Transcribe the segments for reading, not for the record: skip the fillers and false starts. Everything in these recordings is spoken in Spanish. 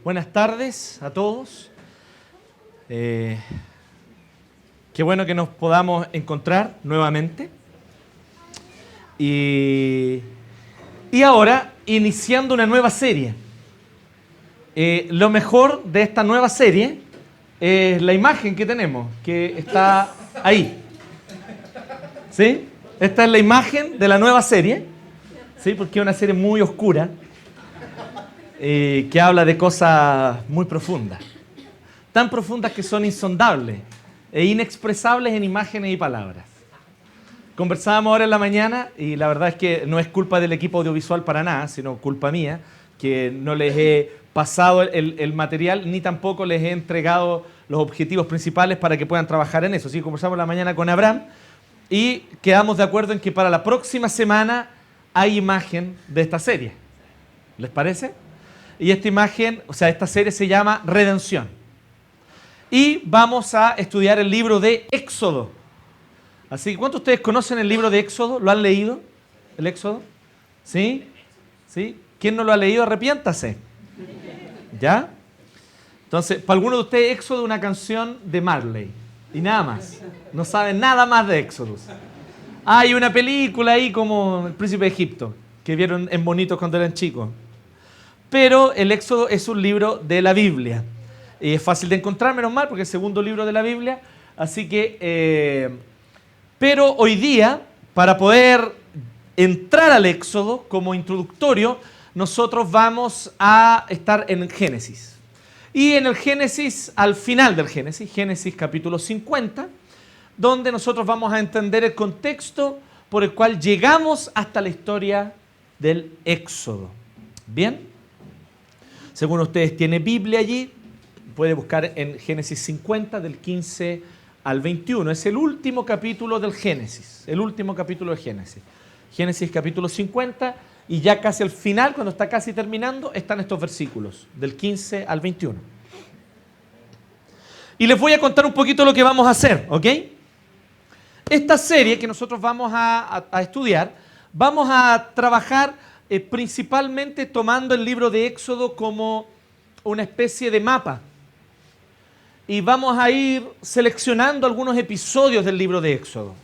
Buenas tardes a todos. Qué bueno que nos podamos encontrar nuevamente. Y ahora, iniciando una nueva serie. Lo mejor de esta nueva serie es la imagen que tenemos, que está ahí. ¿Sí? Esta es la imagen de la nueva serie, ¿sí? Porque es una serie muy oscura, que habla de cosas muy profundas. Tan profundas que son insondables e inexpresables en imágenes y palabras. Conversábamos ahora en la mañana y la verdad es que no es culpa del equipo audiovisual para nada, sino culpa mía, que no les he pasado el material ni tampoco les he entregado los objetivos principales para que puedan trabajar en eso. Así que conversamos la mañana con Abraham y quedamos de acuerdo en que para la próxima semana hay imagen de esta serie. ¿Les parece? Y esta imagen, o sea, esta serie se llama Redención. Y vamos a estudiar el libro de Éxodo. Así que, ¿cuántos de ustedes conocen el libro de Éxodo? ¿Lo han leído? ¿El Éxodo? ¿Sí? ¿Sí? ¿Quién no lo ha leído? Arrepiéntase. ¿Ya? Entonces, para algunos de ustedes, Éxodo es una canción de Marley. Y nada más. No saben nada más de Éxodo. Hay una película ahí como El Príncipe de Egipto, que vieron en bonitos cuando eran chicos. Pero el Éxodo es un libro de la Biblia. Y es fácil de encontrar, menos mal, porque es el segundo libro de la Biblia. Así que, pero hoy día, para poder entrar al Éxodo como introductorio, nosotros vamos a estar en Génesis. Y en el Génesis, al final del Génesis, Génesis capítulo 50, donde nosotros vamos a entender el contexto por el cual llegamos hasta la historia del Éxodo. ¿Bien? Según ustedes tiene Biblia allí, puede buscar en Génesis 50 del 15 al 21. Es el último capítulo del Génesis, el último capítulo de Génesis. Génesis capítulo 50 y ya casi al final, cuando está casi terminando, están estos versículos del 15 al 21. Y les voy a contar un poquito lo que vamos a hacer, ¿ok? Esta serie que nosotros vamos a estudiar, vamos a trabajar principalmente tomando el libro de Éxodo como una especie de mapa. Y vamos a ir seleccionando algunos episodios del libro de Éxodo.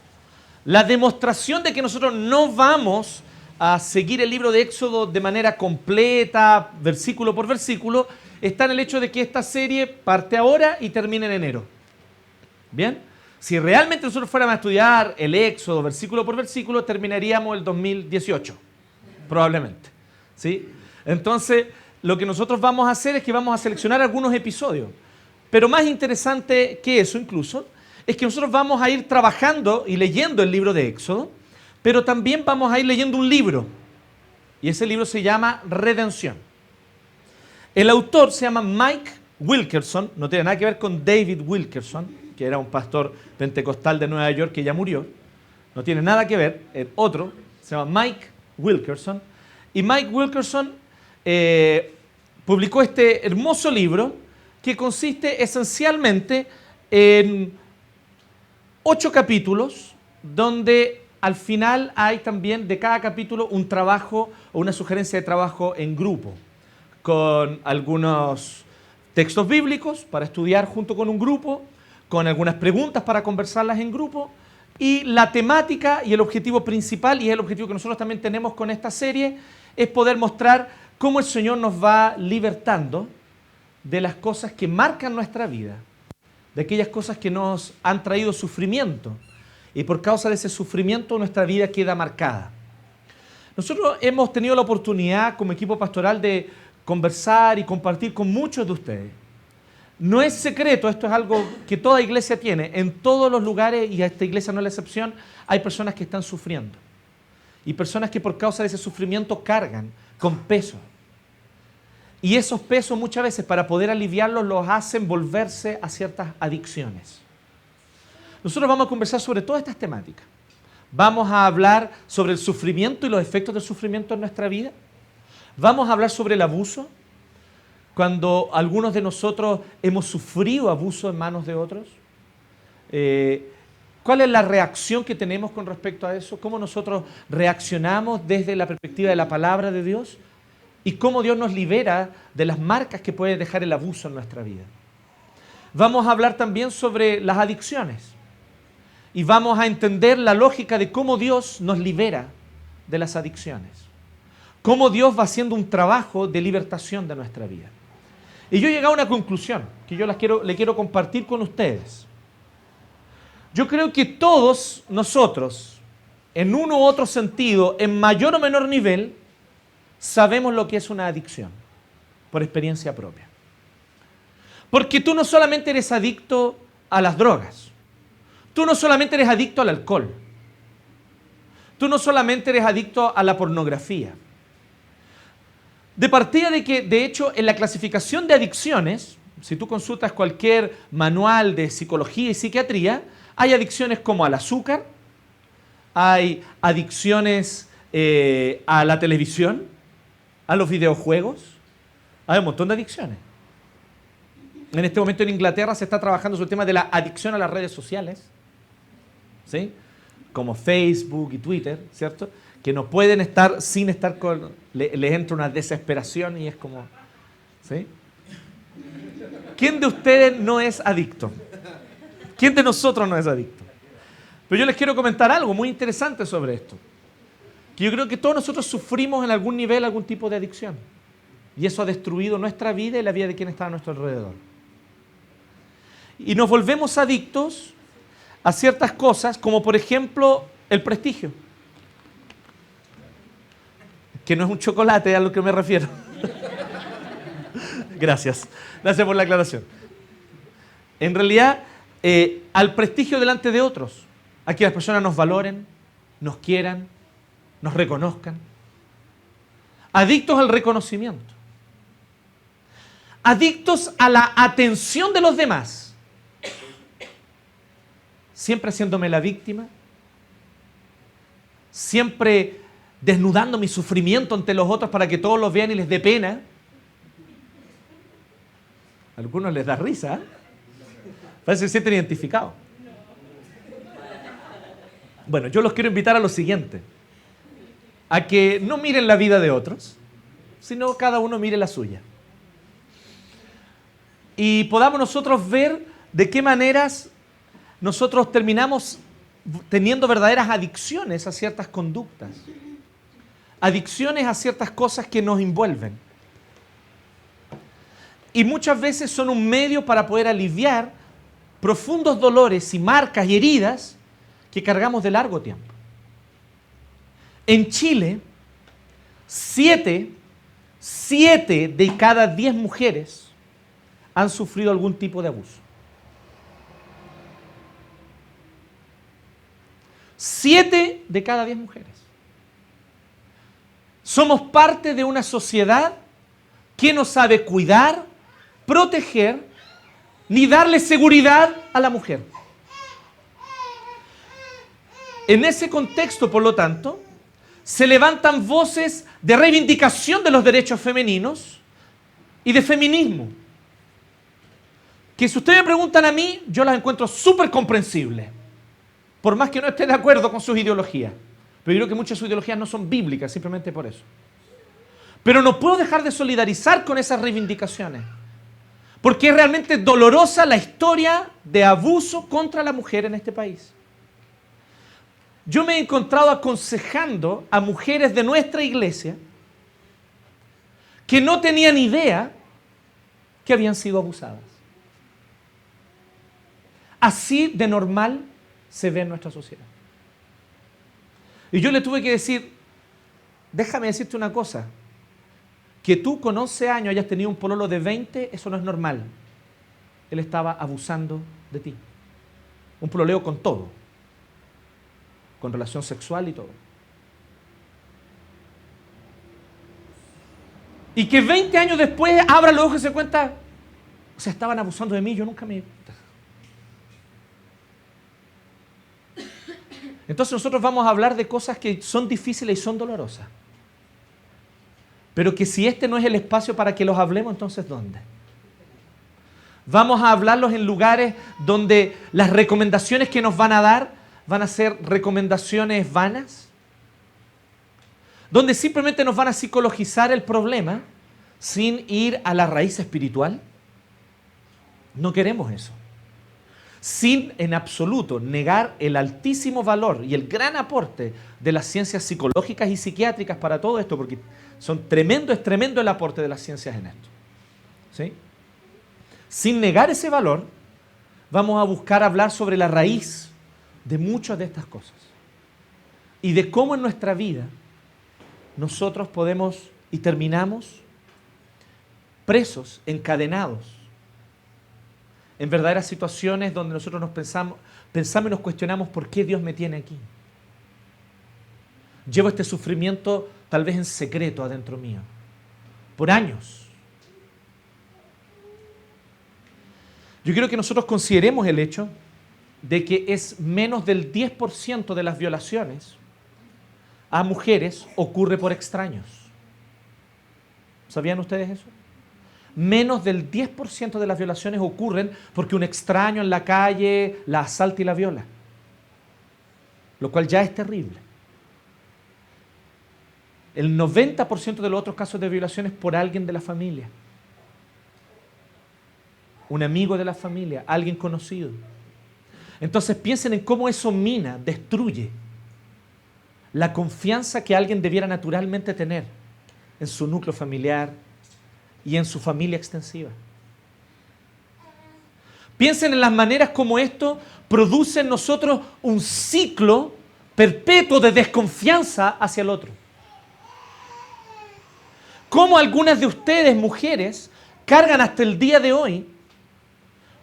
La demostración de que nosotros no vamos a seguir el libro de Éxodo de manera completa, versículo por versículo, está en el hecho de que esta serie parte ahora y termina en enero. ¿Bien? Si realmente nosotros fuéramos a estudiar el Éxodo versículo por versículo, terminaríamos el 2018. Probablemente, ¿sí? Entonces, lo que nosotros vamos a hacer es que vamos a seleccionar algunos episodios. Pero más interesante que eso incluso, es que nosotros vamos a ir trabajando y leyendo el libro de Éxodo, pero también vamos a ir leyendo un libro. Y ese libro se llama Redención. El autor se llama Mike Wilkerson, no tiene nada que ver con David Wilkerson, que era un pastor pentecostal de Nueva York que ya murió. No tiene nada que ver, el otro se llama Mike Wilkerson. Y Mike Wilkerson publicó este hermoso libro que consiste esencialmente en 8 capítulos, donde al final hay también de cada capítulo un trabajo o una sugerencia de trabajo en grupo, con algunos textos bíblicos para estudiar junto con un grupo, con algunas preguntas para conversarlas en grupo. Y la temática y el objetivo principal, y es el objetivo que nosotros también tenemos con esta serie, es poder mostrar cómo el Señor nos va libertando de las cosas que marcan nuestra vida, de aquellas cosas que nos han traído sufrimiento. Y por causa de ese sufrimiento nuestra vida queda marcada. Nosotros hemos tenido la oportunidad como equipo pastoral de conversar y compartir con muchos de ustedes. No es secreto, esto es algo que toda iglesia tiene. En todos los lugares, y a esta iglesia no es la excepción, hay personas que están sufriendo. Y personas que por causa de ese sufrimiento cargan con pesos. Y esos pesos muchas veces para poder aliviarlos los hacen volverse a ciertas adicciones. Nosotros vamos a conversar sobre todas estas temáticas. Vamos a hablar sobre el sufrimiento y los efectos del sufrimiento en nuestra vida. Vamos a hablar sobre el abuso. Cuando algunos de nosotros hemos sufrido abuso en manos de otros, ¿cuál es la reacción que tenemos con respecto a eso? ¿Cómo nosotros reaccionamos desde la perspectiva de la palabra de Dios? y cómo Dios nos libera de las marcas que puede dejar el abuso en nuestra vida. Vamos a hablar también sobre las adicciones y vamos a entender la lógica de cómo Dios nos libera de las adicciones, cómo Dios va haciendo un trabajo de libertación de nuestra vida. Y yo he llegado a una conclusión que yo le quiero compartir con ustedes. Yo creo que todos nosotros, en uno u otro sentido, en mayor o menor nivel, sabemos lo que es una adicción, por experiencia propia. Porque tú no solamente eres adicto a las drogas, tú no solamente eres adicto al alcohol, tú no solamente eres adicto a la pornografía. De partida de que, de hecho, en la clasificación de adicciones, si tú consultas cualquier manual de psicología y psiquiatría, hay adicciones como al azúcar, hay adicciones a la televisión, a los videojuegos, hay un montón de adicciones. En este momento en Inglaterra se está trabajando sobre el tema de la adicción a las redes sociales, ¿sí? Como Facebook y Twitter, ¿cierto? Que no pueden estar sin estar con... Les entra una desesperación y es como... ¿sí? ¿Quién de ustedes no es adicto? ¿Quién de nosotros no es adicto? Pero yo les quiero comentar algo muy interesante sobre esto. Que yo creo que todos nosotros sufrimos en algún nivel algún tipo de adicción. Y eso ha destruido nuestra vida y la vida de quien está a nuestro alrededor. Y nos volvemos adictos a ciertas cosas, como por ejemplo el prestigio. Que no es un chocolate a lo que me refiero. Gracias. Gracias por la aclaración. En realidad, al prestigio delante de otros. A que las personas nos valoren, nos quieran, nos reconozcan. Adictos al reconocimiento. Adictos a la atención de los demás. Siempre haciéndome la víctima. Siempre desnudando mi sufrimiento ante los otros para que todos los vean y les dé pena. A algunos les da risa, ¿eh? Parece que se sienten identificados. Bueno, yo los quiero invitar a lo siguiente. A que no miren la vida de otros, sino cada uno mire la suya. Y podamos nosotros ver de qué maneras nosotros terminamos teniendo verdaderas adicciones a ciertas conductas. Adicciones a ciertas cosas que nos envuelven. Y muchas veces son un medio para poder aliviar profundos dolores y marcas y heridas que cargamos de largo tiempo. En Chile, 7 de cada 10 mujeres han sufrido algún tipo de abuso. 7 de cada 10 mujeres. Somos parte de una sociedad que no sabe cuidar, proteger, ni darle seguridad a la mujer. En ese contexto, por lo tanto, se levantan voces de reivindicación de los derechos femeninos y de feminismo. Que si ustedes me preguntan a mí, yo las encuentro súper comprensibles. Por más que no esté de acuerdo con sus ideologías. Pero yo creo que muchas de sus ideologías no son bíblicas, simplemente por eso. Pero no puedo dejar de solidarizar con esas reivindicaciones. Porque es realmente dolorosa la historia de abuso contra la mujer en este país. Yo me he encontrado aconsejando a mujeres de nuestra iglesia que no tenían idea que habían sido abusadas. Así de normal se ve en nuestra sociedad. Y yo le tuve que decir, déjame decirte una cosa, que tú con 11 años hayas tenido un pololo de 20, eso no es normal. Él estaba abusando de ti. Un pololeo con todo, con relación sexual y todo. Y que 20 años después abra los ojos y se cuenta, o sea, estaban abusando de mí, yo nunca me... Entonces nosotros vamos a hablar de cosas que son difíciles y son dolorosas. Pero que si este no es el espacio para que los hablemos, entonces ¿dónde? Vamos a hablarlos en lugares donde las recomendaciones que nos van a dar van a ser recomendaciones vanas. donde simplemente nos van a psicologizar el problema sin ir a la raíz espiritual. No queremos eso. Sin en absoluto negar el altísimo valor y el gran aporte de las ciencias psicológicas y psiquiátricas para todo esto, porque es tremendo el aporte de las ciencias en esto. ¿Sí? Sin negar ese valor, vamos a buscar hablar sobre la raíz de muchas de estas cosas y de cómo en nuestra vida nosotros podemos y terminamos presos, encadenados en verdaderas situaciones donde nosotros pensamos y nos cuestionamos por qué Dios me tiene aquí. Llevo este sufrimiento tal vez en secreto adentro mío, por años. Yo quiero que nosotros consideremos el hecho de que es menos del 10% de las violaciones a mujeres ocurre por extraños. ¿Sabían ustedes eso? Menos del 10% de las violaciones ocurren porque un extraño en la calle la asalta y la viola. Lo cual ya es terrible. El 90% de los otros casos de violaciones por alguien de la familia. Un amigo de la familia, alguien conocido. Entonces piensen en cómo eso mina, destruye la confianza que alguien debiera naturalmente tener en su núcleo familiar y en su familia extensiva. Piensen en las maneras como esto produce en nosotros un ciclo perpetuo de desconfianza hacia el otro. Cómo algunas de ustedes, mujeres, cargan hasta el día de hoy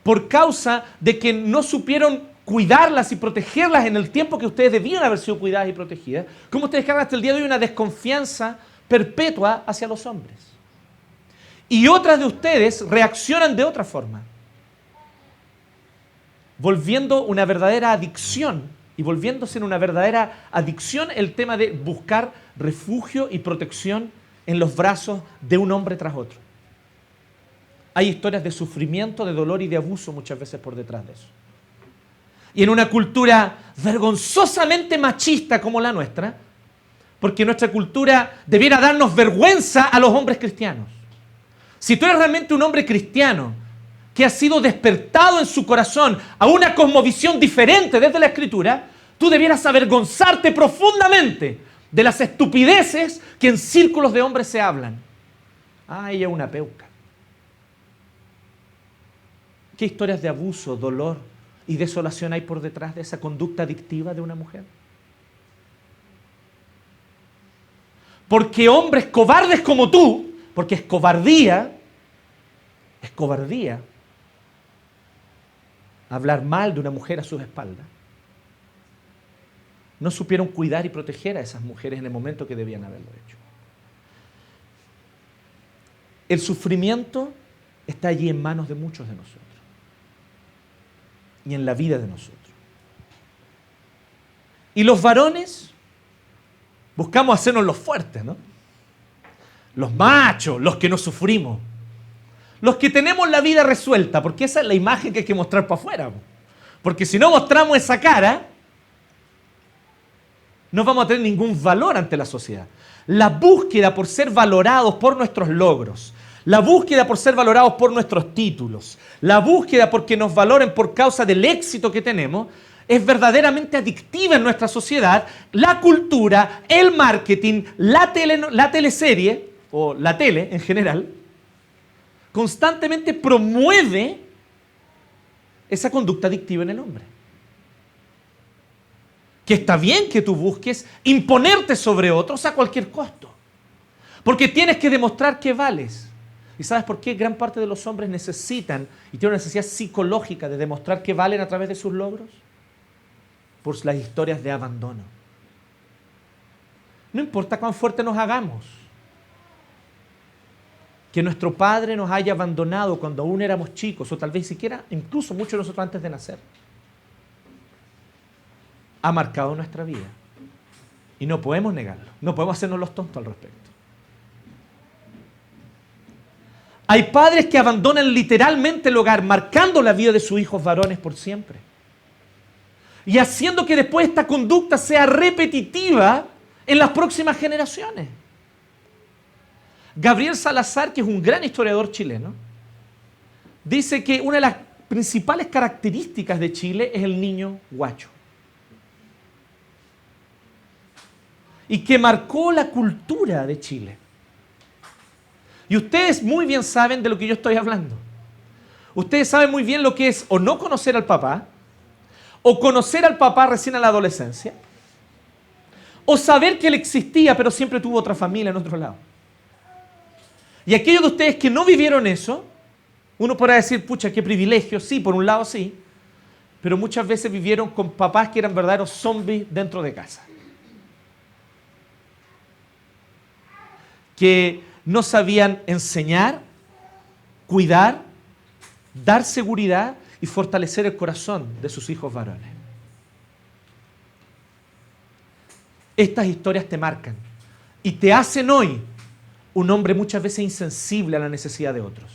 por causa de que no supieron cuidarlas y protegerlas en el tiempo que ustedes debían haber sido cuidadas y protegidas. Cómo ustedes cargan hasta el día de hoy una desconfianza perpetua hacia los hombres. Y otras de ustedes reaccionan de otra forma, volviendo una verdadera adicción y volviéndose en una verdadera adicción el tema de buscar refugio y protección en los brazos de un hombre tras otro. Hay historias de sufrimiento, de dolor y de abuso muchas veces por detrás de eso. Y en una cultura vergonzosamente machista como la nuestra, porque nuestra cultura debiera darnos vergüenza a los hombres cristianos. Si tú eres realmente un hombre cristiano que ha sido despertado en su corazón a una cosmovisión diferente desde la Escritura, tú debieras avergonzarte profundamente de las estupideces que en círculos de hombres se hablan. Ah, ella es una peuca. ¿Qué historias de abuso, dolor y desolación hay por detrás de esa conducta adictiva de una mujer? Porque hombres cobardes como tú, porque es cobardía hablar mal de una mujer a sus espaldas, no supieron cuidar y proteger a esas mujeres en el momento que debían haberlo hecho. El sufrimiento está allí en manos de muchos de nosotros y en la vida de nosotros. Y los varones buscamos hacernos los fuertes, ¿no? Los machos, los que no sufrimos, los que tenemos la vida resuelta, porque esa es la imagen que hay que mostrar para afuera. Porque si no mostramos esa cara, no vamos a tener ningún valor ante la sociedad. La búsqueda por ser valorados por nuestros logros, la búsqueda por ser valorados por nuestros títulos, la búsqueda por que nos valoren por causa del éxito que tenemos, es verdaderamente adictiva en nuestra sociedad. La cultura, el marketing, la teleserie, o la tele en general, constantemente promueve esa conducta adictiva en el hombre. Que está bien que tú busques imponerte sobre otros a cualquier costo, porque tienes que demostrar que vales. ¿Y sabes por qué gran parte de los hombres necesitan y tienen una necesidad psicológica de demostrar que valen a través de sus logros? Por las historias de abandono. No importa cuán fuerte nos hagamos, que nuestro padre nos haya abandonado cuando aún éramos chicos, o tal vez siquiera, incluso muchos de nosotros antes de nacer, ha marcado nuestra vida. Y no podemos negarlo, no podemos hacernos los tontos al respecto. Hay padres que abandonan literalmente el hogar, marcando la vida de sus hijos varones por siempre. Y haciendo que después esta conducta sea repetitiva en las próximas generaciones. Gabriel Salazar, que es un gran historiador chileno, dice que una de las principales características de Chile es el niño guacho. Y que marcó la cultura de Chile. Y ustedes muy bien saben de lo que yo estoy hablando. Ustedes saben muy bien lo que es o no conocer al papá, o conocer al papá recién a la adolescencia, o saber que él existía pero siempre tuvo otra familia en otro lado. Y aquellos de ustedes que no vivieron eso, uno podrá decir, pucha, qué privilegio, sí, por un lado sí, pero muchas veces vivieron con papás que eran verdaderos zombies dentro de casa. Que no sabían enseñar, cuidar, dar seguridad y fortalecer el corazón de sus hijos varones. Estas historias te marcan y te hacen hoy un hombre muchas veces insensible a la necesidad de otros.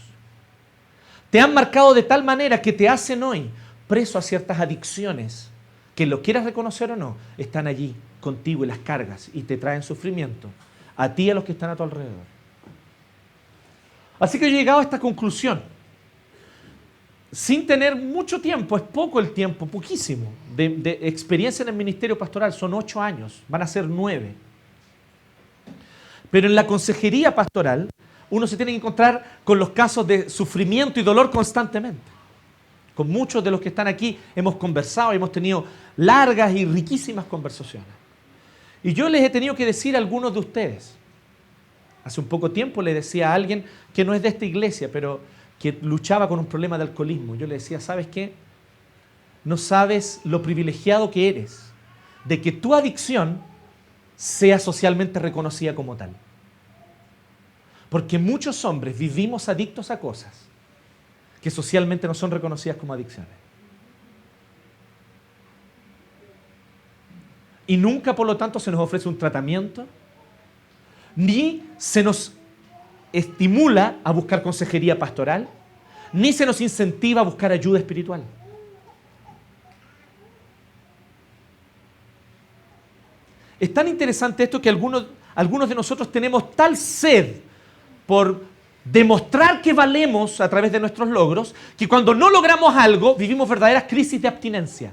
Te han marcado de tal manera que te hacen hoy preso a ciertas adicciones que, lo quieras reconocer o no, están allí contigo y las cargas y te traen sufrimiento a ti y a los que están a tu alrededor. Así que yo he llegado a esta conclusión. Sin tener mucho tiempo, es poco el tiempo, poquísimo, de experiencia en el ministerio pastoral, son 8 años, van a ser 9. Pero en la consejería pastoral, uno se tiene que encontrar con los casos de sufrimiento y dolor constantemente. Con muchos de los que están aquí hemos conversado, hemos tenido largas y riquísimas conversaciones. Y yo les he tenido que decir a algunos de ustedes, hace un poco tiempo le decía a alguien que no es de esta iglesia, pero que luchaba con un problema de alcoholismo. Yo le decía, ¿sabes qué? No sabes lo privilegiado que eres de que tu adicción sea socialmente reconocida como tal. Porque muchos hombres vivimos adictos a cosas que socialmente no son reconocidas como adicciones. Y nunca, por lo tanto, se nos ofrece un tratamiento, ni se nos estimula a buscar consejería pastoral, ni se nos incentiva a buscar ayuda espiritual. Es tan interesante esto que algunos de nosotros tenemos tal sed por demostrar que valemos a través de nuestros logros, que cuando no logramos algo, vivimos verdaderas crisis de abstinencia.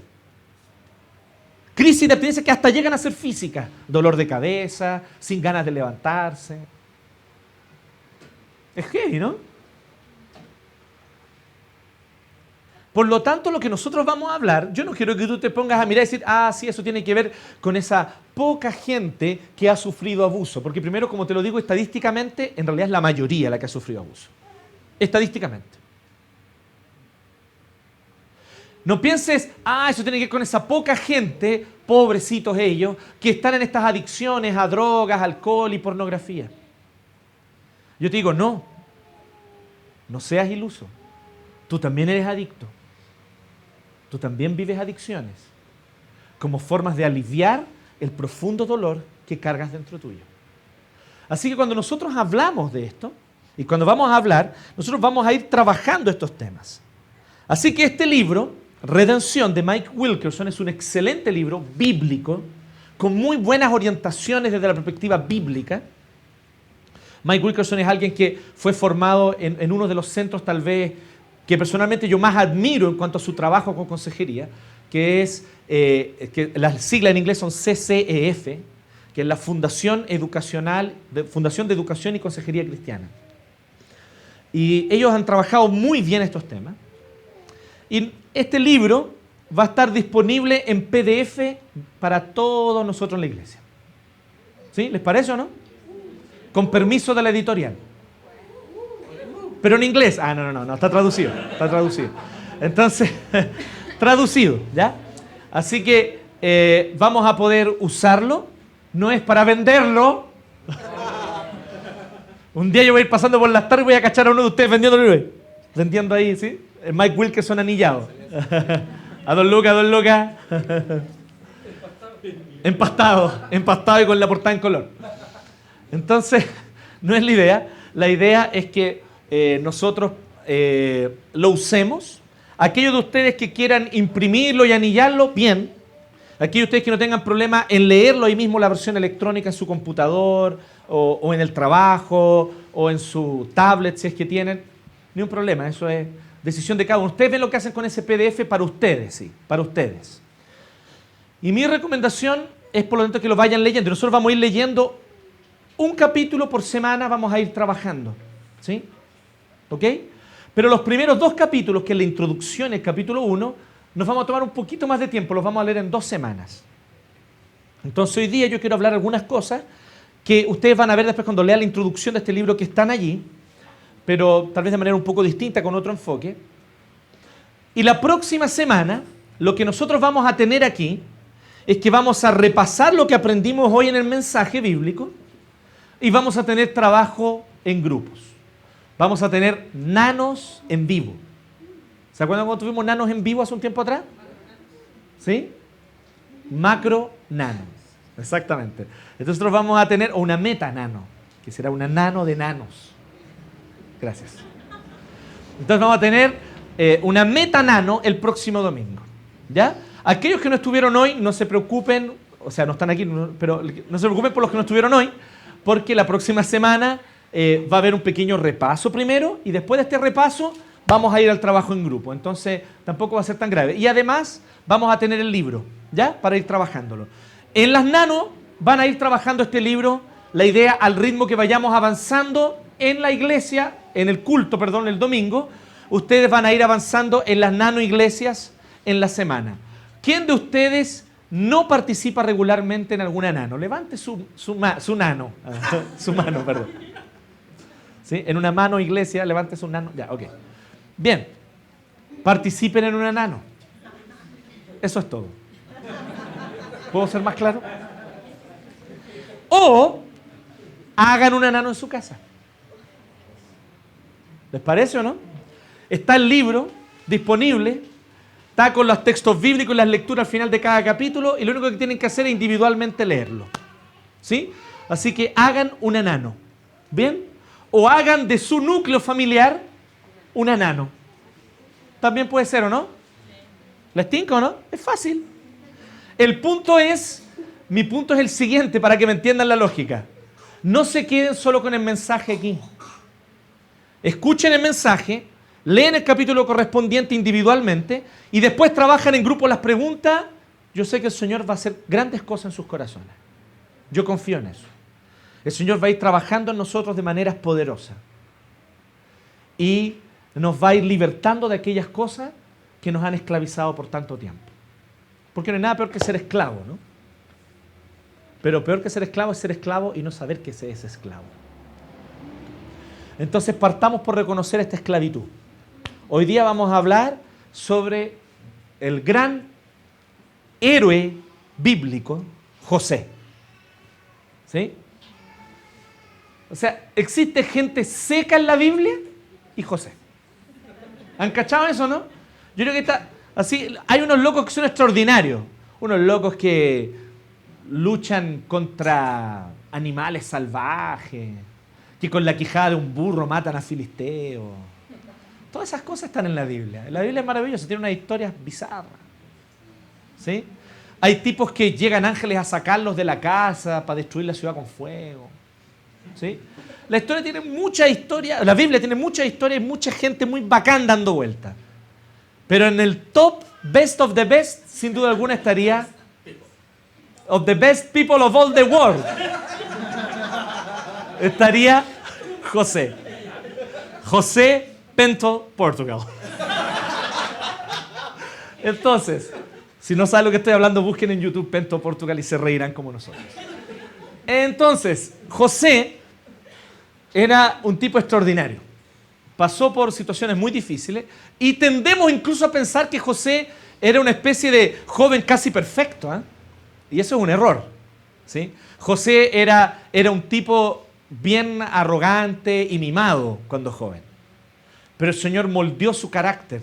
Crisis de abstinencia que hasta llegan a ser físicas. Dolor de cabeza, sin ganas de levantarse. Es heavy, ¿no? Por lo tanto, lo que nosotros vamos a hablar, yo no quiero que tú te pongas a mirar y decir, sí, eso tiene que ver con esa poca gente que ha sufrido abuso. Porque primero, como te lo digo, estadísticamente, en realidad es la mayoría la que ha sufrido abuso. Estadísticamente. No pienses, eso tiene que ver con esa poca gente, pobrecitos ellos, que están en estas adicciones a drogas, alcohol y pornografía. Yo te digo, no seas iluso. Tú también eres adicto. Tú también vives adicciones como formas de aliviar el profundo dolor que cargas dentro tuyo. Así que cuando nosotros hablamos de esto, y cuando vamos a hablar, nosotros vamos a ir trabajando estos temas. Así que este libro, Redención, de Mike Wilkerson, es un excelente libro bíblico, con muy buenas orientaciones desde la perspectiva bíblica. Mike Wilkerson es alguien que fue formado en uno de los centros tal vez que personalmente yo más admiro en cuanto a su trabajo con consejería, que es, que las siglas en inglés son CCEF, que es la Fundación de Educación y Consejería Cristiana. Y ellos han trabajado muy bien estos temas. Y este libro va a estar disponible en PDF para todos nosotros en la iglesia. ¿Sí? ¿Les parece o no? Con permiso de la editorial. Pero en inglés. No, está traducido. Está traducido. Entonces, traducido, ¿ya? Así que vamos a poder usarlo. No es para venderlo. Un día yo voy a ir pasando por las tardes y voy a cachar a uno de ustedes vendiendo ahí, ¿sí? El Mike Wilkerson anillado. A $2, $2. Empastado y con la portada en color. Entonces, no es la idea. La idea es que nosotros lo usemos. Aquellos de ustedes que quieran imprimirlo y anillarlo, bien. Aquí ustedes que no tengan problema en leerlo ahí mismo, la versión electrónica en su computador, o en el trabajo, o en su tablet, si es que tienen, ni un problema, eso es decisión de cada uno. Ustedes ven lo que hacen con ese PDF para ustedes, sí, para ustedes. Y mi recomendación es por lo tanto que lo vayan leyendo. Nosotros vamos a ir leyendo un capítulo por semana, vamos a ir trabajando, ¿sí? ¿Ok? Pero los primeros 2 capítulos, que es la introducción, el capítulo 1, nos vamos a tomar un poquito más de tiempo, los vamos a leer en 2 semanas. Entonces hoy día yo quiero hablar algunas cosas que ustedes van a ver después cuando lean la introducción de este libro que están allí, pero tal vez de manera un poco distinta, con otro enfoque. Y la próxima semana, lo que nosotros vamos a tener aquí es que vamos a repasar lo que aprendimos hoy en el mensaje bíblico y vamos a tener trabajo en grupos. Vamos a tener nanos en vivo. ¿Se acuerdan cuando tuvimos nanos en vivo hace un tiempo atrás? ¿Sí? Macro nanos. Exactamente. Entonces nosotros vamos a tener una meta nano, que será una nano de nanos. Gracias. Entonces vamos a tener una meta nano el próximo domingo. ¿Ya? Aquellos que no estuvieron hoy, no se preocupen, o sea, no están aquí, pero no se preocupen por los que no estuvieron hoy, porque la próxima semana va a haber un pequeño repaso primero, y después de este repaso vamos a ir al trabajo en grupo. Entonces tampoco va a ser tan grave. Y además vamos a tener el libro, ¿ya? Para ir trabajándolo. En las nano van a ir trabajando este libro, la idea al ritmo que vayamos avanzando en la iglesia, en el culto, perdón, el domingo, ustedes van a ir avanzando en las nano iglesias en la semana. ¿Quién de ustedes no participa regularmente en alguna nano? Levante su nano, su mano, perdón. ¿Sí? En una mano iglesia, levante su nano. Ya, ok. Bien, participen en una nano. Eso es todo. ¿Puedo ser más claro? O hagan una nano en su casa. ¿Les parece o no? Está el libro disponible, está con los textos bíblicos y las lecturas al final de cada capítulo, y lo único que tienen que hacer es individualmente leerlo. ¿Sí? Así que hagan una nano. ¿Bien? O hagan de su núcleo familiar una nano. También puede ser, ¿o no? ¿Les tinca o no? Es fácil. Mi punto es el siguiente, para que me entiendan la lógica. No se queden solo con el mensaje aquí. Escuchen el mensaje, leen el capítulo correspondiente individualmente y después trabajan en grupo las preguntas. Yo sé que el Señor va a hacer grandes cosas en sus corazones. Yo confío en eso. El Señor va a ir trabajando en nosotros de maneras poderosas. Y nos va a ir libertando de aquellas cosas que nos han esclavizado por tanto tiempo. Porque no hay nada peor que ser esclavo, ¿no? Pero peor que ser esclavo es ser esclavo y no saber que se es esclavo. Entonces partamos por reconocer esta esclavitud. Hoy día vamos a hablar sobre el gran héroe bíblico, José. ¿Sí? O sea, existe gente seca en la Biblia y José. ¿Han cachado eso, no? Yo creo que está así. Hay unos locos que son extraordinarios. Unos locos que luchan contra animales salvajes, que con la quijada de un burro matan a filisteos. Todas esas cosas están en la Biblia. La Biblia es maravillosa, tiene unas historias bizarras. ¿Sí? Hay tipos que llegan ángeles a sacarlos de la casa para destruir la ciudad con fuego. ¿Sí? La historia tiene mucha historia, la Biblia tiene mucha historia y mucha gente muy bacán dando vueltas. Pero en el top best of the best, sin duda alguna estaría of the best people of all the world. Estaría José. José Pento, Portugal. Entonces, si no saben lo que estoy hablando, busquen en YouTube Pento, Portugal y se reirán como nosotros. Entonces, José era un tipo extraordinario. Pasó por situaciones muy difíciles y tendemos incluso a pensar que José era una especie de joven casi perfecto, ¿eh? Y eso es un error, ¿sí? José era un tipo bien arrogante y mimado cuando joven. Pero el Señor moldeó su carácter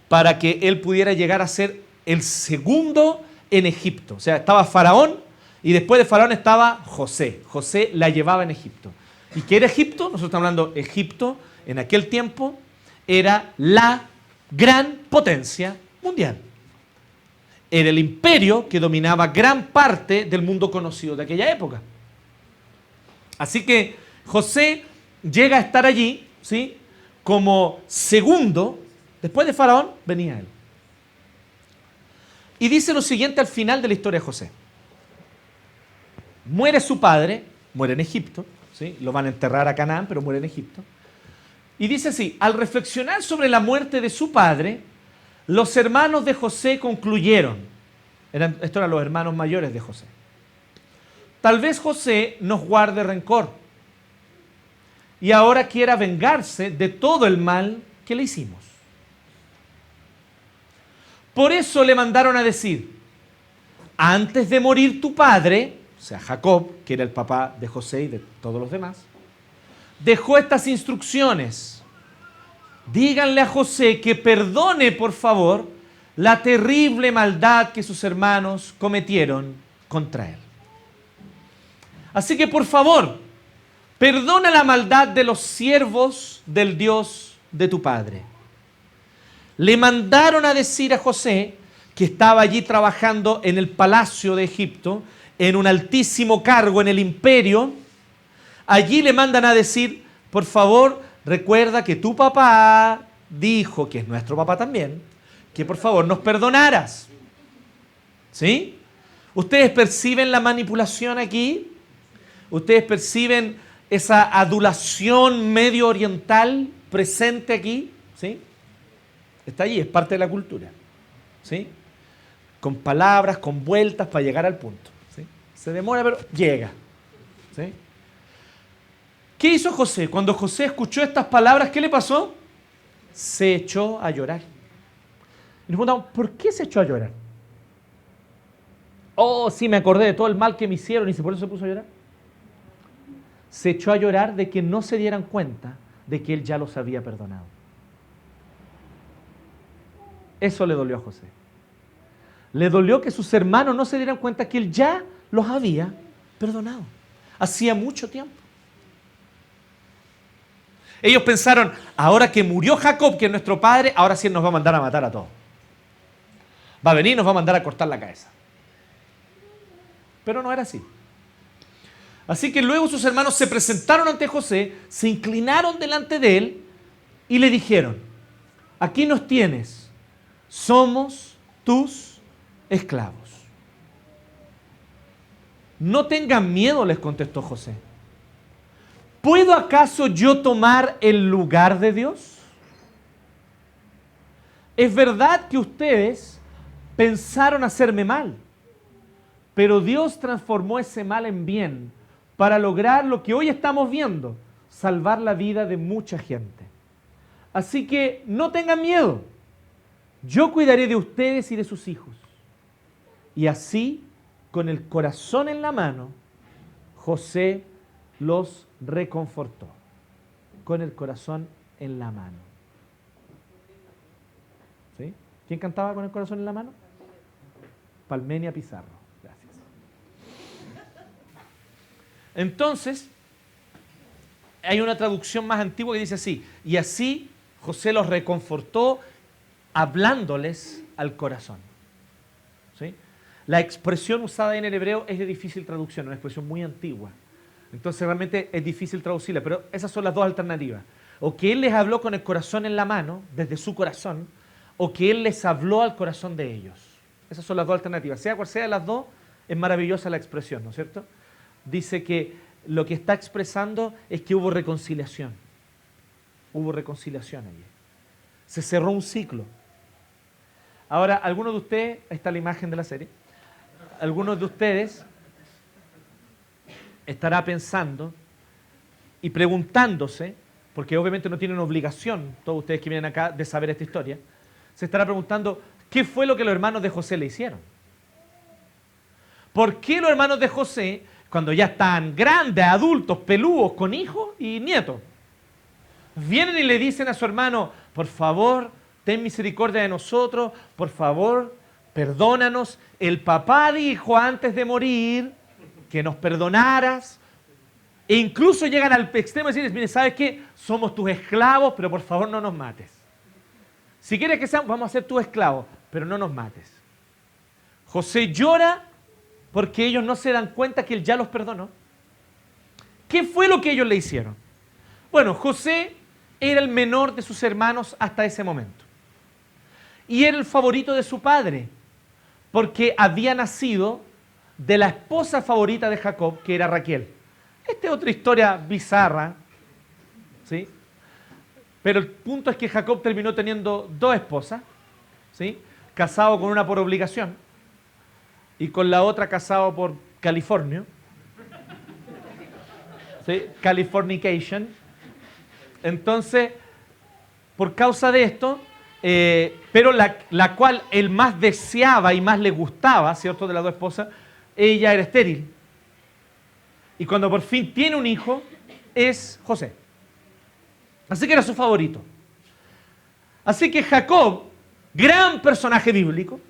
para que él pudiera llegar a ser el segundo en Egipto. O sea, estaba Faraón y después de Faraón estaba José. José la llevaba en Egipto. ¿Y qué era Egipto? Nosotros estamos hablando de Egipto. En aquel tiempo era la gran potencia mundial. Era el imperio que dominaba gran parte del mundo conocido de aquella época. Así que José llega a estar allí, ¿sí?, como segundo. Después de Faraón venía él. Y dice lo siguiente al final de la historia de José. Muere su padre, muere en Egipto, ¿sí?, lo van a enterrar a Canaán, pero muere en Egipto. Y dice así: al reflexionar sobre la muerte de su padre, los hermanos de José concluyeron, estos eran los hermanos mayores de José, tal vez José nos guarde rencor y ahora quiera vengarse de todo el mal que le hicimos. Por eso le mandaron a decir: antes de morir tu padre, o sea, Jacob, que era el papá de José y de todos los demás, dejó estas instrucciones: díganle a José que perdone, por favor, la terrible maldad que sus hermanos cometieron contra él. Así que, por favor, perdona la maldad de los siervos del Dios de tu padre. Le mandaron a decir a José, que estaba allí trabajando en el palacio de Egipto, en un altísimo cargo en el imperio. Allí le mandan a decir: por favor, recuerda que tu papá dijo, que es nuestro papá también, que por favor nos perdonaras. ¿Sí? ¿Ustedes perciben la manipulación aquí? ¿Ustedes perciben esa adulación medio oriental presente aquí? ¿Sí? Está allí, es parte de la cultura. ¿Sí? Con palabras, con vueltas para llegar al punto. ¿Sí? Se demora, pero llega. ¿Sí? ¿Qué hizo José? Cuando José escuchó estas palabras, ¿qué le pasó? Se echó a llorar. Y nos preguntamos: ¿por qué se echó a llorar? Oh, sí, me acordé de todo el mal que me hicieron y por eso se puso a llorar. Se echó a llorar de que no se dieran cuenta de que él ya los había perdonado. Eso le dolió a José. Le dolió que sus hermanos no se dieran cuenta que él ya los había perdonado. Hacía mucho tiempo. Ellos pensaron: ahora que murió Jacob, que es nuestro padre, ahora sí nos va a mandar a matar a todos. Va a venir y nos va a mandar a cortar la cabeza. Pero no era así. Así que luego sus hermanos se presentaron ante José, se inclinaron delante de él y le dijeron: aquí nos tienes. Somos tus esclavos. No tengan miedo, les contestó José. ¿Puedo acaso yo tomar el lugar de Dios? Es verdad que ustedes pensaron hacerme mal, pero Dios transformó ese mal en bien para lograr lo que hoy estamos viendo: salvar la vida de mucha gente. Así que no tengan miedo. Yo cuidaré de ustedes y de sus hijos. Y así, con el corazón en la mano, José los reconfortó. Con el corazón en la mano. ¿Sí? ¿Quién cantaba con el corazón en la mano? Palmenia Pizarro. Gracias. Entonces, hay una traducción más antigua que dice así: y así José los reconfortó, hablándoles al corazón. ¿Sí? La expresión usada en el hebreo es de difícil traducción, una expresión muy antigua. Entonces realmente es difícil traducirla, pero esas son las dos alternativas. O que él les habló con el corazón en la mano, desde su corazón, o que él les habló al corazón de ellos. Esas son las dos alternativas. Sea cual sea de las dos, es maravillosa la expresión, ¿no es cierto? Dice que lo que está expresando es que hubo reconciliación. Hubo reconciliación allí. Se cerró un ciclo. Ahora, algunos de ustedes, ahí está la imagen de la serie, algunos de ustedes estará pensando y preguntándose, porque obviamente no tienen obligación, todos ustedes que vienen acá, de saber esta historia, se estará preguntando: ¿qué fue lo que los hermanos de José le hicieron? ¿Por qué los hermanos de José, cuando ya están grandes, adultos, peludos, con hijos y nietos, vienen y le dicen a su hermano: por favor, ten misericordia de nosotros, por favor, perdónanos? El papá dijo antes de morir que nos perdonaras. E incluso llegan al extremo de decirles: mire, ¿sabes qué? Somos tus esclavos, pero por favor no nos mates. Si quieres que seamos, vamos a ser tus esclavos, pero no nos mates. José llora porque ellos no se dan cuenta que él ya los perdonó. ¿Qué fue lo que ellos le hicieron? Bueno, José era el menor de sus hermanos hasta ese momento. Y era el favorito de su padre, porque había nacido de la esposa favorita de Jacob, que era Raquel. Esta es otra historia bizarra, ¿sí? Pero el punto es que Jacob terminó teniendo dos esposas, ¿sí? Casado con una por obligación y con la otra casado por California, ¿sí? Californication. Entonces, por causa de esto, pero la cual él más deseaba y más le gustaba, ¿cierto?, de las dos esposas, ella era estéril. Y cuando por fin tiene un hijo, es José. Así que era su favorito. Así que Jacob, gran personaje bíblico,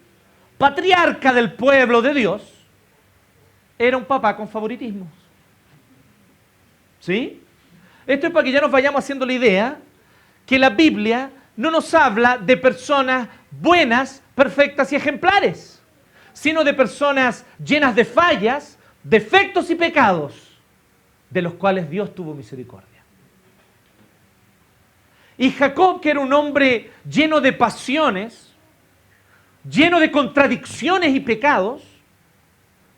patriarca del pueblo de Dios, era un papá con favoritismos. ¿Sí? Esto es para que ya nos vayamos haciendo la idea que la Biblia no nos habla de personas buenas, perfectas y ejemplares, sino de personas llenas de fallas, defectos y pecados, de los cuales Dios tuvo misericordia. Y Jacob, que era un hombre lleno de pasiones, lleno de contradicciones y pecados,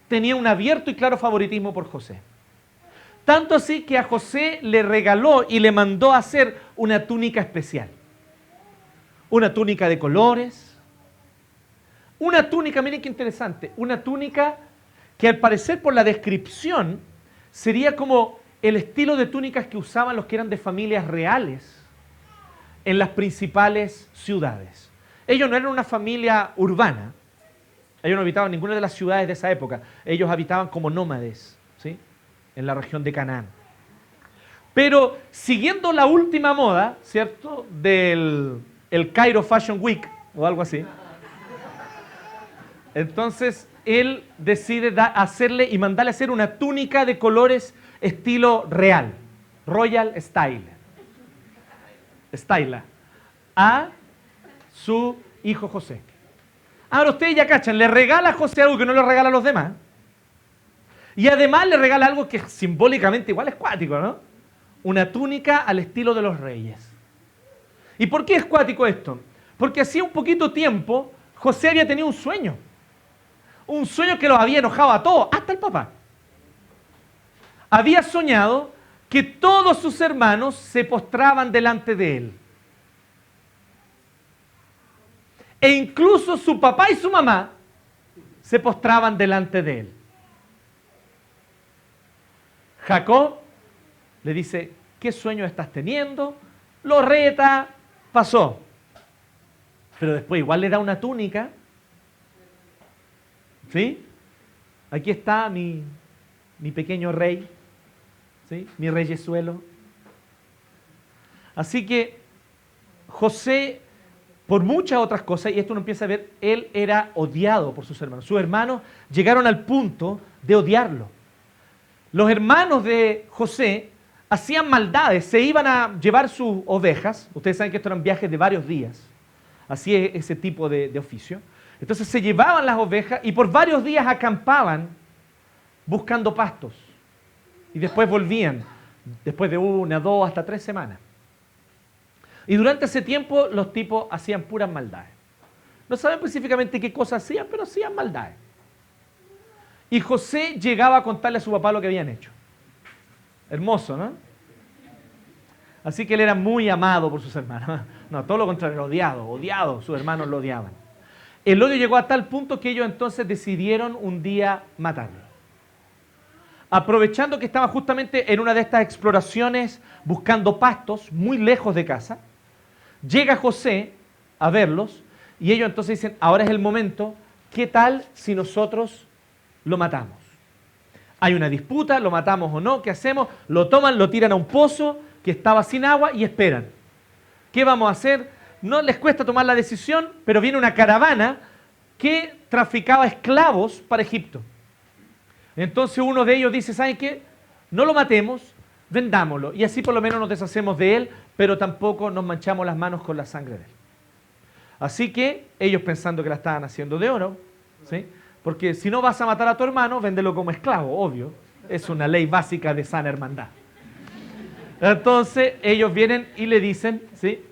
tenía un abierto y claro favoritismo por José. Tanto así que a José le regaló y le mandó a hacer una túnica especial. Una túnica de colores. Una túnica, miren qué interesante, una túnica que al parecer por la descripción sería como el estilo de túnicas que usaban los que eran de familias reales en las principales ciudades. Ellos no eran una familia urbana, ellos no habitaban en ninguna de las ciudades de esa época, ellos habitaban como nómades, ¿sí?, en la región de Canaán. Pero siguiendo la última moda, ¿cierto?, del el Cairo Fashion Week o algo así, entonces él decide hacerle y mandarle a hacer una túnica de colores estilo real, Royal Style, a su hijo José. Ahora ustedes ya cachan, le regala a José algo que no le regala a los demás. Y además le regala algo que simbólicamente igual es cuático, ¿no? Una túnica al estilo de los reyes. ¿Y por qué es cuático esto? Porque hacía un poquito tiempo José había tenido un sueño. Un sueño que los había enojado a todos, hasta el papá. Había soñado que todos sus hermanos se postraban delante de él. E incluso su papá y su mamá se postraban delante de él. Jacob le dice, ¿qué sueño estás teniendo? Lo reta, pasó. Pero después igual le da una túnica. ¿Sí? Aquí está mi pequeño rey. ¿Sí? Mi reyesuelo. Así que José, por muchas otras cosas, y esto uno empieza a ver, él era odiado por sus hermanos. Sus hermanos llegaron al punto de odiarlo. Los hermanos de José hacían maldades, se iban a llevar sus ovejas. Ustedes saben que estos eran viajes de varios días. Así es ese tipo de oficio. Entonces se llevaban las ovejas y por varios días acampaban buscando pastos. Y después volvían, después de 1, 2, hasta 3 semanas. Y durante ese tiempo los tipos hacían puras maldades. No saben específicamente qué cosas hacían, pero hacían maldades. Y José llegaba a contarle a su papá lo que habían hecho. Hermoso, ¿no? Así que él era muy amado por sus hermanos. No, todo lo contrario, odiado. Sus hermanos lo odiaban. El odio llegó a tal punto que ellos entonces decidieron un día matarlo. Aprovechando que estaban justamente en una de estas exploraciones buscando pastos muy lejos de casa, llega José a verlos y ellos entonces dicen, ahora es el momento, ¿qué tal si nosotros lo matamos? Hay una disputa, lo matamos o no, ¿qué hacemos? Lo toman, lo tiran a un pozo que estaba sin agua y esperan. ¿Qué vamos a hacer? No les cuesta tomar la decisión, pero viene una caravana que traficaba esclavos para Egipto. Entonces uno de ellos dice, ¿saben qué? No lo matemos, vendámoslo. Y así por lo menos nos deshacemos de él, pero tampoco nos manchamos las manos con la sangre de él. Así que ellos pensando que la estaban haciendo de oro, ¿sí?, Porque si no vas a matar a tu hermano, véndelo como esclavo, obvio. Es una ley básica de sana hermandad. Entonces ellos vienen y le dicen, ¿sí?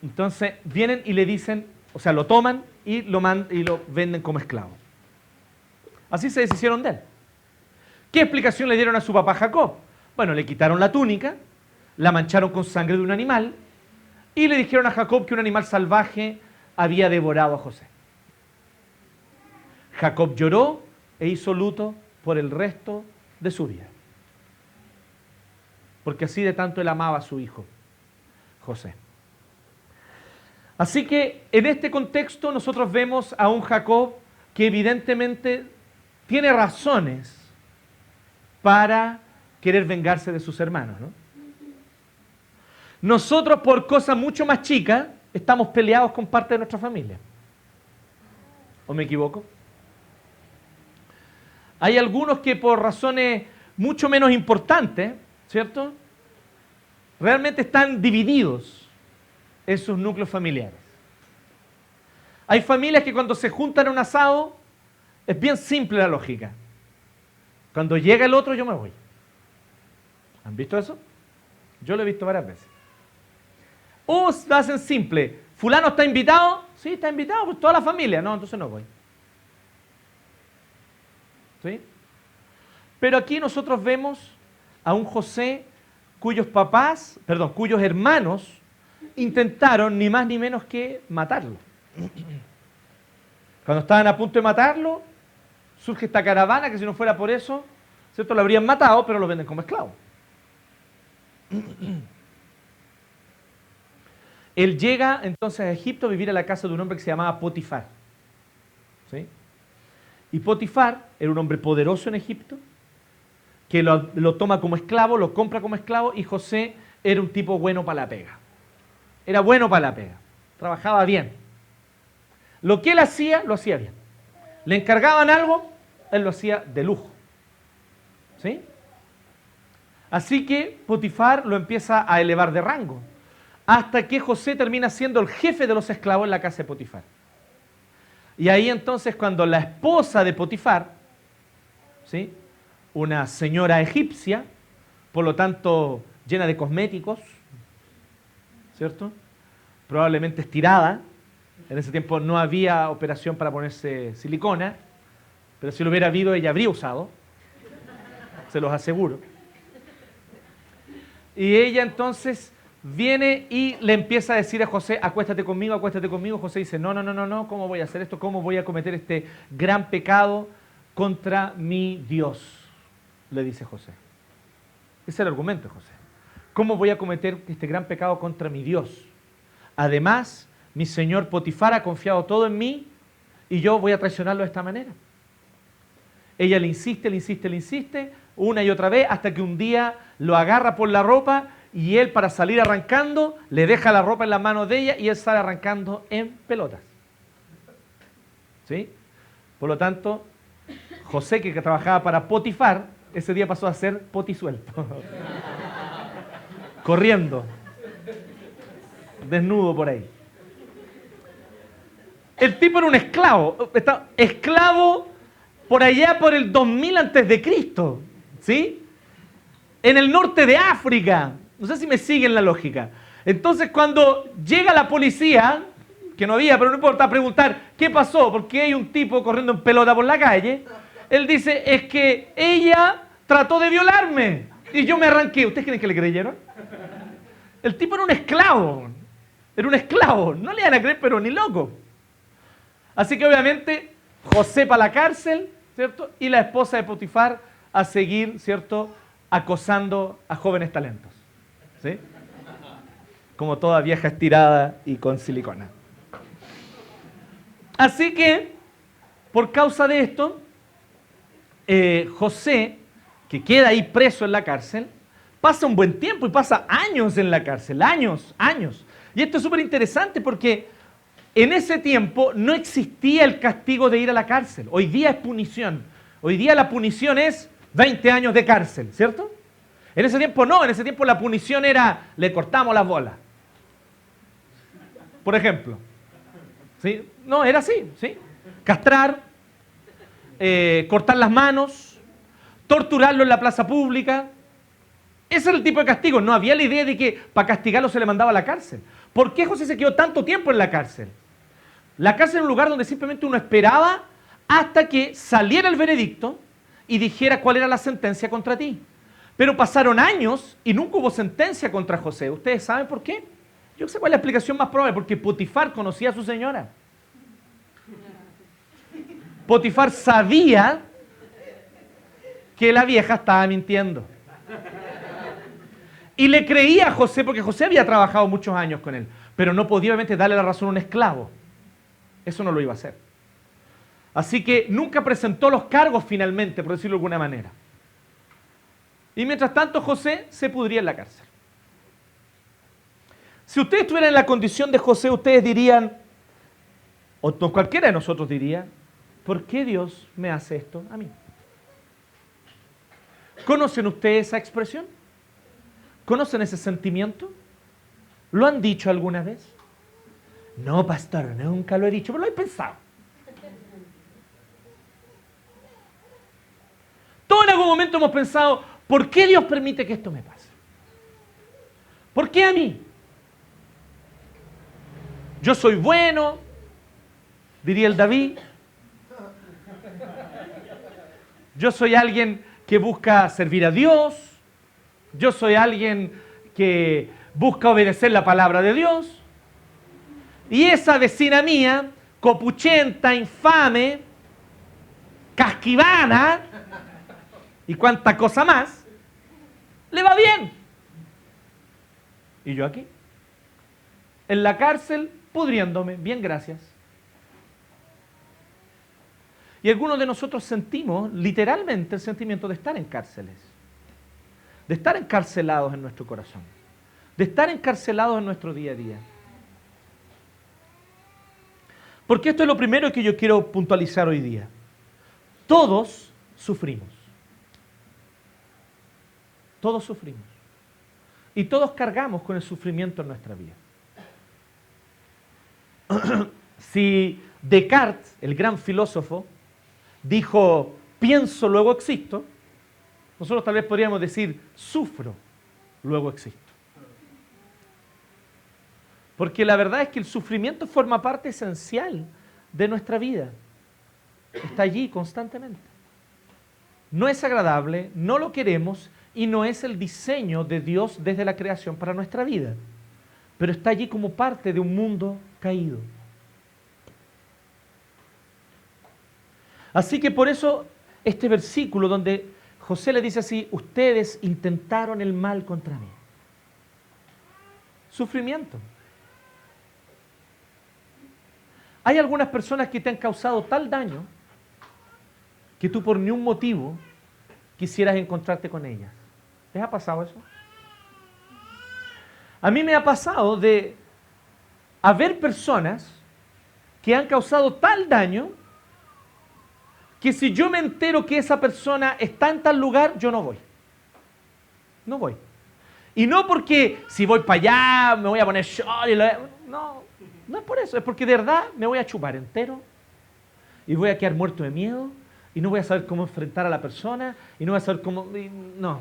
Entonces vienen y le dicen, o sea, lo toman y lo venden como esclavo. Así se deshicieron de él. ¿Qué explicación le dieron a su papá Jacob? Bueno, le quitaron la túnica, la mancharon con sangre de un animal y le dijeron a Jacob que un animal salvaje había devorado a José. Jacob lloró e hizo luto por el resto de su vida. Porque así de tanto él amaba a su hijo, José. Así que en este contexto nosotros vemos a un Jacob que evidentemente tiene razones para querer vengarse de sus hermanos, ¿no? Nosotros por cosas mucho más chicas estamos peleados con parte de nuestra familia. ¿O me equivoco? Hay algunos que por razones mucho menos importantes, ¿cierto? Realmente están divididos en sus núcleos familiares. Hay familias que cuando se juntan a un asado, es bien simple la lógica. Cuando llega el otro, yo me voy. ¿Han visto eso? Yo lo he visto varias veces. O lo hacen simple. ¿Fulano está invitado? Sí, está invitado, pues toda la familia. No, entonces no voy. ¿Sí? Pero aquí nosotros vemos a un José cuyos hermanos intentaron ni más ni menos que matarlo. Cuando estaban a punto de matarlo, surge esta caravana que si no fuera por eso, ¿cierto? Lo habrían matado, pero lo venden como esclavo. Él llega entonces a Egipto a vivir a la casa de un hombre que se llamaba Potifar. ¿Sí? Y Potifar era un hombre poderoso en Egipto, que lo toma como esclavo, lo compra como esclavo, y José era un tipo bueno para la pega. Era bueno para la pega. Trabajaba bien. Lo que él hacía, lo hacía bien. Le encargaban algo, él lo hacía de lujo. ¿Sí? Así que Potifar lo empieza a elevar de rango, hasta que José termina siendo el jefe de los esclavos en la casa de Potifar. Y ahí entonces cuando la esposa de Potifar, ¿sí? Una señora egipcia, por lo tanto llena de cosméticos, ¿cierto? Probablemente estirada. En ese tiempo no había operación para ponerse silicona, pero si lo hubiera habido ella habría usado, se los aseguro. Y ella entonces viene y le empieza a decir a José, acuéstate conmigo, acuéstate conmigo. José dice, no, ¿cómo voy a hacer esto? ¿Cómo voy a cometer este gran pecado contra mi Dios? Le dice José. Ese es el argumento de José. ¿Cómo voy a cometer este gran pecado contra mi Dios? Además, mi señor Potifar ha confiado todo en mí y yo voy a traicionarlo de esta manera. Ella le insiste, una y otra vez, hasta que un día lo agarra por la ropa y él, para salir arrancando, le deja la ropa en las manos de ella y él sale arrancando en pelotas. ¿Sí? Por lo tanto, José, que trabajaba para Potifar, ese día pasó a ser potisuelto. Corriendo. Desnudo por ahí. El tipo era un esclavo. Esclavo por allá por el 2000 antes de Cristo. ¿Sí? En el norte de África. No sé si me siguen la lógica. Entonces cuando llega la policía, que no había, pero no importa, a preguntar, ¿qué pasó? ¿Por qué hay un tipo corriendo en pelota por la calle? Él dice, es que ella trató de violarme y yo me arranqué. ¿Ustedes creen que le creyeron? El tipo era un esclavo. Era un esclavo. No le iban a creer, pero ni loco. Así que obviamente José para la cárcel, ¿cierto? Y la esposa de Potifar a seguir, ¿cierto?, acosando a jóvenes talentos. ¿Sí? Como toda vieja estirada y con silicona. Así que, por causa de esto, José, que queda ahí preso en la cárcel, pasa un buen tiempo y pasa años en la cárcel, años. Y esto es súper interesante porque en ese tiempo no existía el castigo de ir a la cárcel. Hoy día es punición. Hoy día la punición es 20 años de cárcel, ¿cierto? En ese tiempo no, en ese tiempo la punición era, le cortamos las bolas. Por ejemplo. ¿Sí? No, era así, ¿sí? Castrar, cortar las manos, torturarlo en la plaza pública. Ese era el tipo de castigo. No había la idea de que para castigarlo se le mandaba a la cárcel. ¿Por qué José se quedó tanto tiempo en la cárcel? La cárcel era un lugar donde simplemente uno esperaba hasta que saliera el veredicto y dijera cuál era la sentencia contra ti. Pero pasaron años y nunca hubo sentencia contra José. ¿Ustedes saben por qué? Yo sé cuál es la explicación más probable. Porque Potifar conocía a su señora. Potifar sabía que la vieja estaba mintiendo. Y le creía a José porque José había trabajado muchos años con él. Pero no podía obviamente darle la razón a un esclavo. Eso no lo iba a hacer. Así que nunca presentó los cargos finalmente, por decirlo de alguna manera. Y mientras tanto José se pudría en la cárcel. Si ustedes estuvieran en la condición de José, ustedes dirían, o cualquiera de nosotros diría, ¿por qué Dios me hace esto a mí? ¿Conocen ustedes esa expresión? ¿Conocen ese sentimiento? ¿Lo han dicho alguna vez? No, pastor, nunca lo he dicho, pero lo he pensado. Todos en algún momento hemos pensado, ¿por qué Dios permite que esto me pase? ¿Por qué a mí? Yo soy bueno, diría el David. Yo soy alguien que busca servir a Dios. Yo soy alguien que busca obedecer la palabra de Dios. Y esa vecina mía, copuchenta, infame, casquivana y cuánta cosa más, le va bien. Y yo aquí, en la cárcel, pudriéndome. Bien, gracias. Y algunos de nosotros sentimos literalmente el sentimiento de estar en cárceles, de estar encarcelados en nuestro corazón, de estar encarcelados en nuestro día a día. Porque esto es lo primero que yo quiero puntualizar hoy día. Todos sufrimos. Todos sufrimos. Y todos cargamos con el sufrimiento en nuestra vida. Si Descartes, el gran filósofo, dijo, pienso, luego existo, nosotros tal vez podríamos decir, sufro, luego existo. Porque la verdad es que el sufrimiento forma parte esencial de nuestra vida. Está allí constantemente. No es agradable, no lo queremos y no es el diseño de Dios desde la creación para nuestra vida. Pero está allí como parte de un mundo caído. Así que por eso este versículo donde José le dice así, ustedes intentaron el mal contra mí. Sufrimiento. Hay algunas personas que te han causado tal daño que tú por ningún motivo quisieras encontrarte con ellas. ¿Les ha pasado eso? A mí me ha pasado de haber personas que han causado tal daño que si yo me entero que esa persona está en tal lugar, yo no voy. No voy. Y no porque si voy para allá me voy a poner short y no es por eso, es porque de verdad me voy a chupar entero y voy a quedar muerto de miedo y no voy a saber cómo enfrentar a la persona y no voy a saber cómo... No.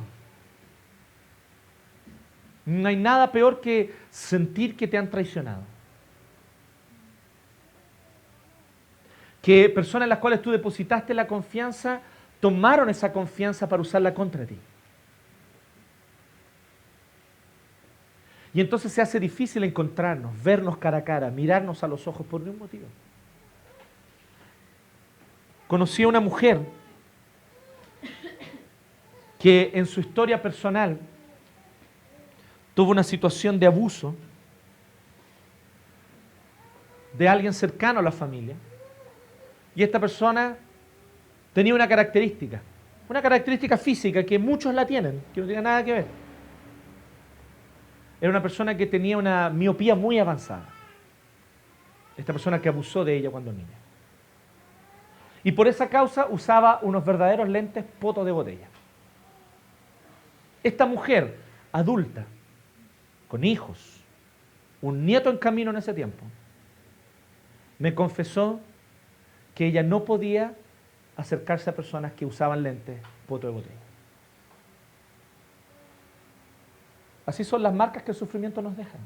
No hay nada peor que sentir que te han traicionado. Que personas en las cuales tú depositaste la confianza tomaron esa confianza para usarla contra ti. Y entonces se hace difícil encontrarnos, vernos cara a cara, mirarnos a los ojos por ningún motivo. Conocí a una mujer que en su historia personal tuvo una situación de abuso de alguien cercano a la familia. Y esta persona tenía una característica física que muchos la tienen, que no tiene nada que ver. Era una persona que tenía una miopía muy avanzada. Esta persona que abusó de ella cuando niña. Y por esa causa usaba unos verdaderos lentes poto de botella. Esta mujer adulta, con hijos, un nieto en camino en ese tiempo, me confesó que ella no podía acercarse a personas que usaban lentes poto de botella. Así son las marcas que el sufrimiento nos deja.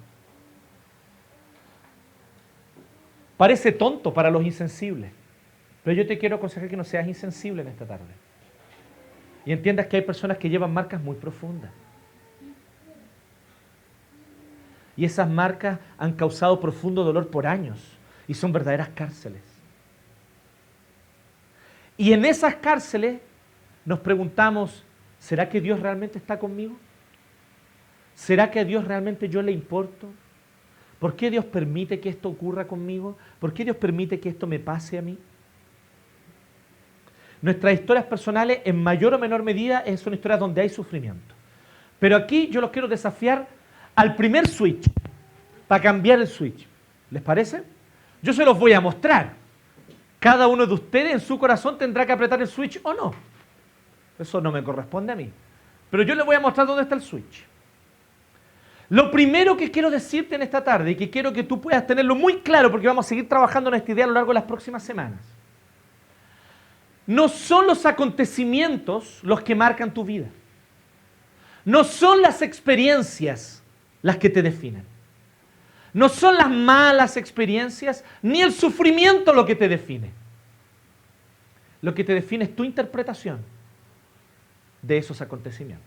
Parece tonto para los insensibles, pero yo te quiero aconsejar que no seas insensible en esta tarde. Y entiendas que hay personas que llevan marcas muy profundas. Y esas marcas han causado profundo dolor por años y son verdaderas cárceles. Y en esas cárceles nos preguntamos, ¿será que Dios realmente está conmigo? ¿Será que a Dios realmente yo le importo? ¿Por qué Dios permite que esto ocurra conmigo? ¿Por qué Dios permite que esto me pase a mí? Nuestras historias personales, en mayor o menor medida, son historias donde hay sufrimiento. Pero aquí yo los quiero desafiar al primer switch, para cambiar el switch. ¿Les parece? Yo se los voy a mostrar. Cada uno de ustedes en su corazón tendrá que apretar el switch o no. Eso no me corresponde a mí. Pero yo les voy a mostrar dónde está el switch. Lo primero que quiero decirte en esta tarde y que quiero que tú puedas tenerlo muy claro porque vamos a seguir trabajando en esta idea a lo largo de las próximas semanas. No son los acontecimientos los que marcan tu vida. No son las experiencias las que te definen. No son las malas experiencias ni el sufrimiento lo que te define. Lo que te define es tu interpretación de esos acontecimientos.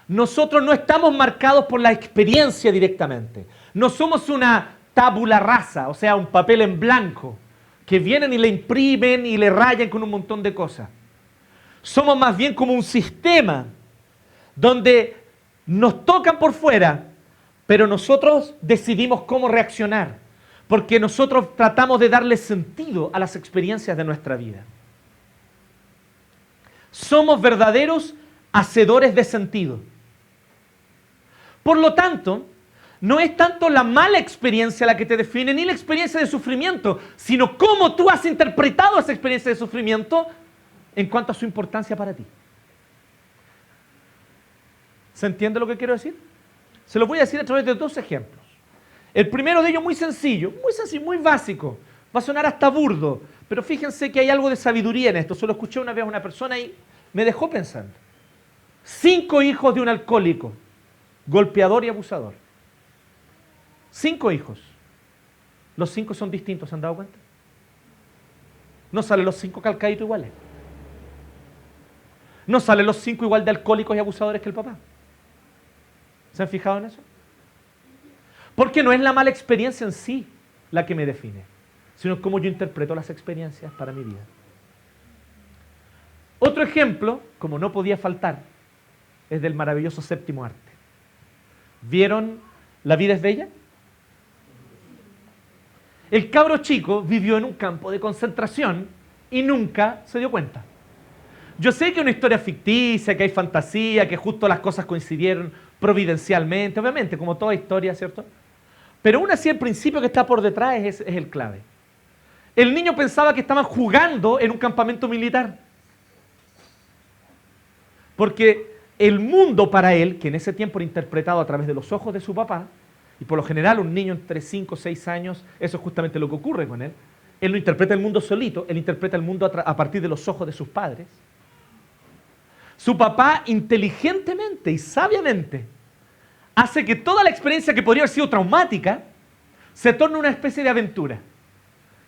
Nosotros no estamos marcados por la experiencia directamente. No somos una tabula rasa, o sea, un papel en blanco, que vienen y le imprimen y le rayan con un montón de cosas. Somos más bien como un sistema donde nos tocan por fuera, pero nosotros decidimos cómo reaccionar, porque nosotros tratamos de darle sentido a las experiencias de nuestra vida. Somos verdaderos hacedores de sentido. Por lo tanto, no es tanto la mala experiencia la que te define, ni la experiencia de sufrimiento, sino cómo tú has interpretado esa experiencia de sufrimiento en cuanto a su importancia para ti. ¿Se entiende lo que quiero decir? Se lo voy a decir a través de dos ejemplos. El primero de ellos muy sencillo, muy básico. Va a sonar hasta burdo, pero fíjense que hay algo de sabiduría en esto. Se lo escuché una vez a una persona y me dejó pensando. 5 hijos de un alcohólico, golpeador y abusador. 5 hijos. Los 5 son distintos, ¿se han dado cuenta? No salen los 5 calcaditos iguales. No salen los 5 igual de alcohólicos y abusadores que el papá. ¿Se han fijado en eso? Porque no es la mala experiencia en sí la que me define, sino cómo yo interpreto las experiencias para mi vida. Otro ejemplo, como no podía faltar, es del maravilloso séptimo arte. ¿Vieron La vida es bella? El cabro chico vivió en un campo de concentración y nunca se dio cuenta. Yo sé que es una historia ficticia, que hay fantasía, que justo las cosas coincidieron providencialmente, obviamente, como toda historia, ¿cierto? Pero aún así el principio que está por detrás es el clave. El niño pensaba que estaban jugando en un campamento militar. Porque el mundo para él, que en ese tiempo era interpretado a través de los ojos de su papá, y por lo general un niño entre 5 o 6 años, eso es justamente lo que ocurre con él, él no interpreta el mundo solito, él interpreta el mundo a partir de los ojos de sus padres. Su papá inteligentemente y sabiamente hace que toda la experiencia que podría haber sido traumática se torne una especie de aventura.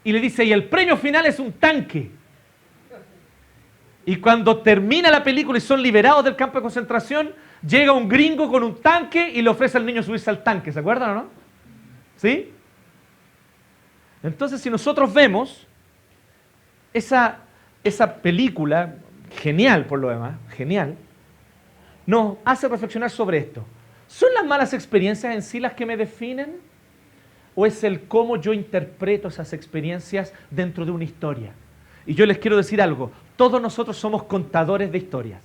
Y le dice, y el premio final es un tanque. Y cuando termina la película y son liberados del campo de concentración, llega un gringo con un tanque y le ofrece al niño subirse al tanque. ¿Se acuerdan o no? ¿Sí? Entonces, si nosotros vemos esa película, genial por lo demás, genial, nos hace reflexionar sobre esto. ¿Son las malas experiencias en sí las que me definen? ¿O es el cómo yo interpreto esas experiencias dentro de una historia? Y yo les quiero decir algo, todos nosotros somos contadores de historias.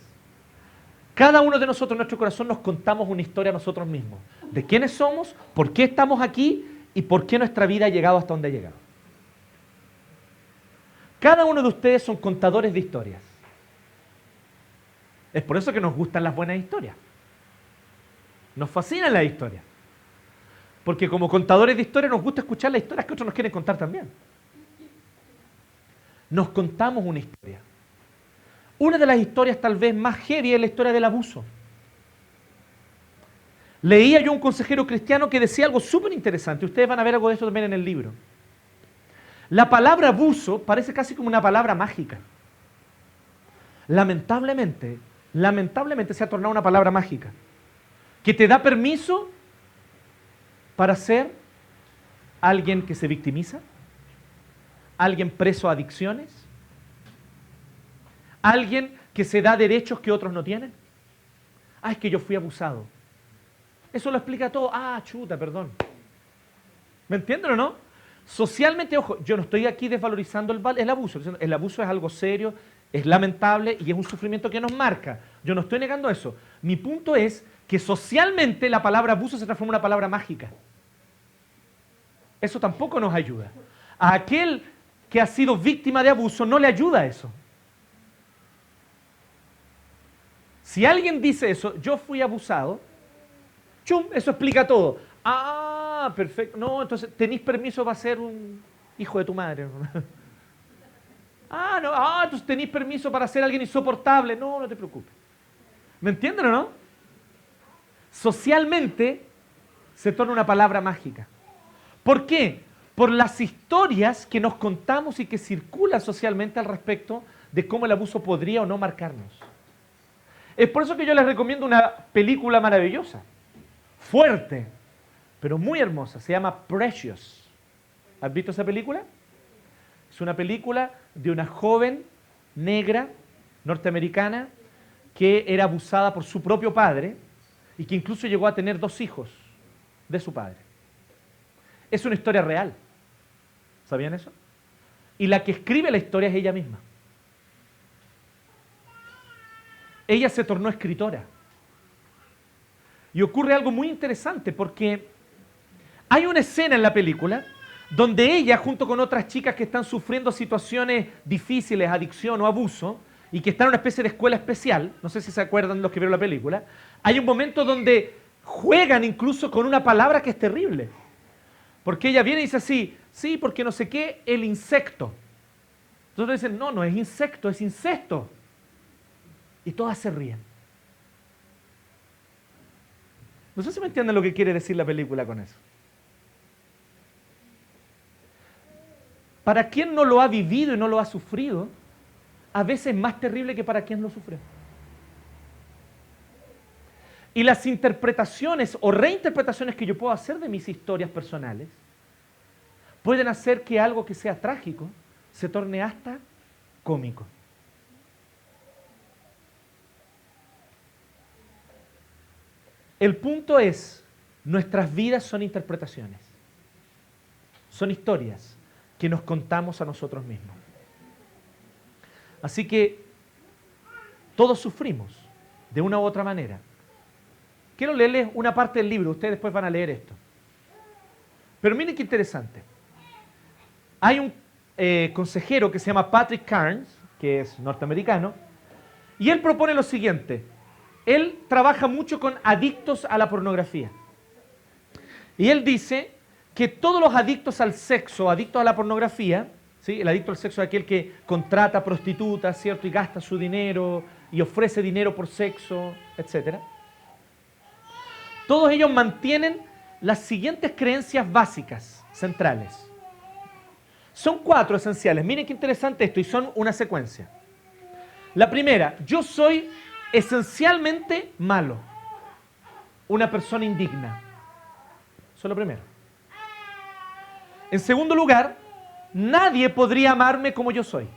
Cada uno de nosotros en nuestro corazón nos contamos una historia a nosotros mismos. De quiénes somos, por qué estamos aquí y por qué nuestra vida ha llegado hasta donde ha llegado. Cada uno de ustedes son contadores de historias. Es por eso que nos gustan las buenas historias. Nos fascinan las historias. Porque como contadores de historias nos gusta escuchar las historias que otros nos quieren contar también. nos contamos una historia. Una de las historias tal vez más heavy es la historia del abuso. Leía yo un consejero cristiano que decía algo súper interesante. Ustedes van a ver algo de esto también en el libro. La palabra abuso parece casi como una palabra mágica. Lamentablemente se ha tornado una palabra mágica que te da permiso para ser alguien que se victimiza, alguien preso a adicciones, alguien que se da derechos que otros no tienen. Ah, es que yo fui abusado. Eso lo explica todo. Ah, chuta, perdón. ¿Me entienden o no? Socialmente, ojo, yo no estoy aquí desvalorizando el abuso. El abuso es algo serio, es lamentable y es un sufrimiento que nos marca. Yo no estoy negando eso. Mi punto es que socialmente la palabra abuso se transforma en una palabra mágica. Eso tampoco nos ayuda. A aquel que ha sido víctima de abuso no le ayuda eso. Si alguien dice eso, yo fui abusado, chum, eso explica todo. Ah, perfecto. No, entonces tenéis permiso para ser un hijo de tu madre. Ah, no, entonces tenéis permiso para ser alguien insoportable. No, no te preocupes. ¿Me entienden o no? Socialmente se torna una palabra mágica. ¿Por qué? Por las historias que nos contamos y que circulan socialmente al respecto de cómo el abuso podría o no marcarnos. Es por eso que yo les recomiendo una película maravillosa, fuerte, pero muy hermosa. Se llama Precious. ¿Has visto esa película? Es una película de una joven negra norteamericana que era abusada por su propio padre y que incluso llegó a tener 2 hijos de su padre. Es una historia real. ¿Sabían eso? Y la que escribe la historia es ella misma. Ella se tornó escritora. Y ocurre algo muy interesante porque hay una escena en la película donde ella, junto con otras chicas que están sufriendo situaciones difíciles, adicción o abuso, y que están en una especie de escuela especial, no sé si se acuerdan los que vieron la película, hay un momento donde juegan incluso con una palabra que es terrible. Porque ella viene y dice así, sí, porque no sé qué, el insecto. Entonces dicen, no, no es insecto, es incesto. Y todas se ríen. No sé si me entienden lo que quiere decir la película con eso. Para quien no lo ha vivido y no lo ha sufrido, a veces es más terrible que para quien lo sufre. Y las interpretaciones o reinterpretaciones que yo puedo hacer de mis historias personales pueden hacer que algo que sea trágico se torne hasta cómico. El punto es, nuestras vidas son interpretaciones, son historias que nos contamos a nosotros mismos. Así que todos sufrimos de una u otra manera. Quiero leerles una parte del libro, ustedes después van a leer esto. Pero miren qué interesante. Hay un consejero que se llama Patrick Carnes, que es norteamericano, y él propone lo siguiente. Él trabaja mucho con adictos a la pornografía. Y él dice que todos los adictos al sexo, adictos a la pornografía, ¿sí? El adicto al sexo es aquel que contrata prostitutas, ¿cierto? Y gasta su dinero y ofrece dinero por sexo, etc. Todos ellos mantienen las siguientes creencias básicas, centrales. Son 4 esenciales. Miren qué interesante esto y son una secuencia. La primera, yo soy esencialmente malo, una persona indigna. Eso es lo primero. En segundo lugar, nadie podría amarme como yo soy.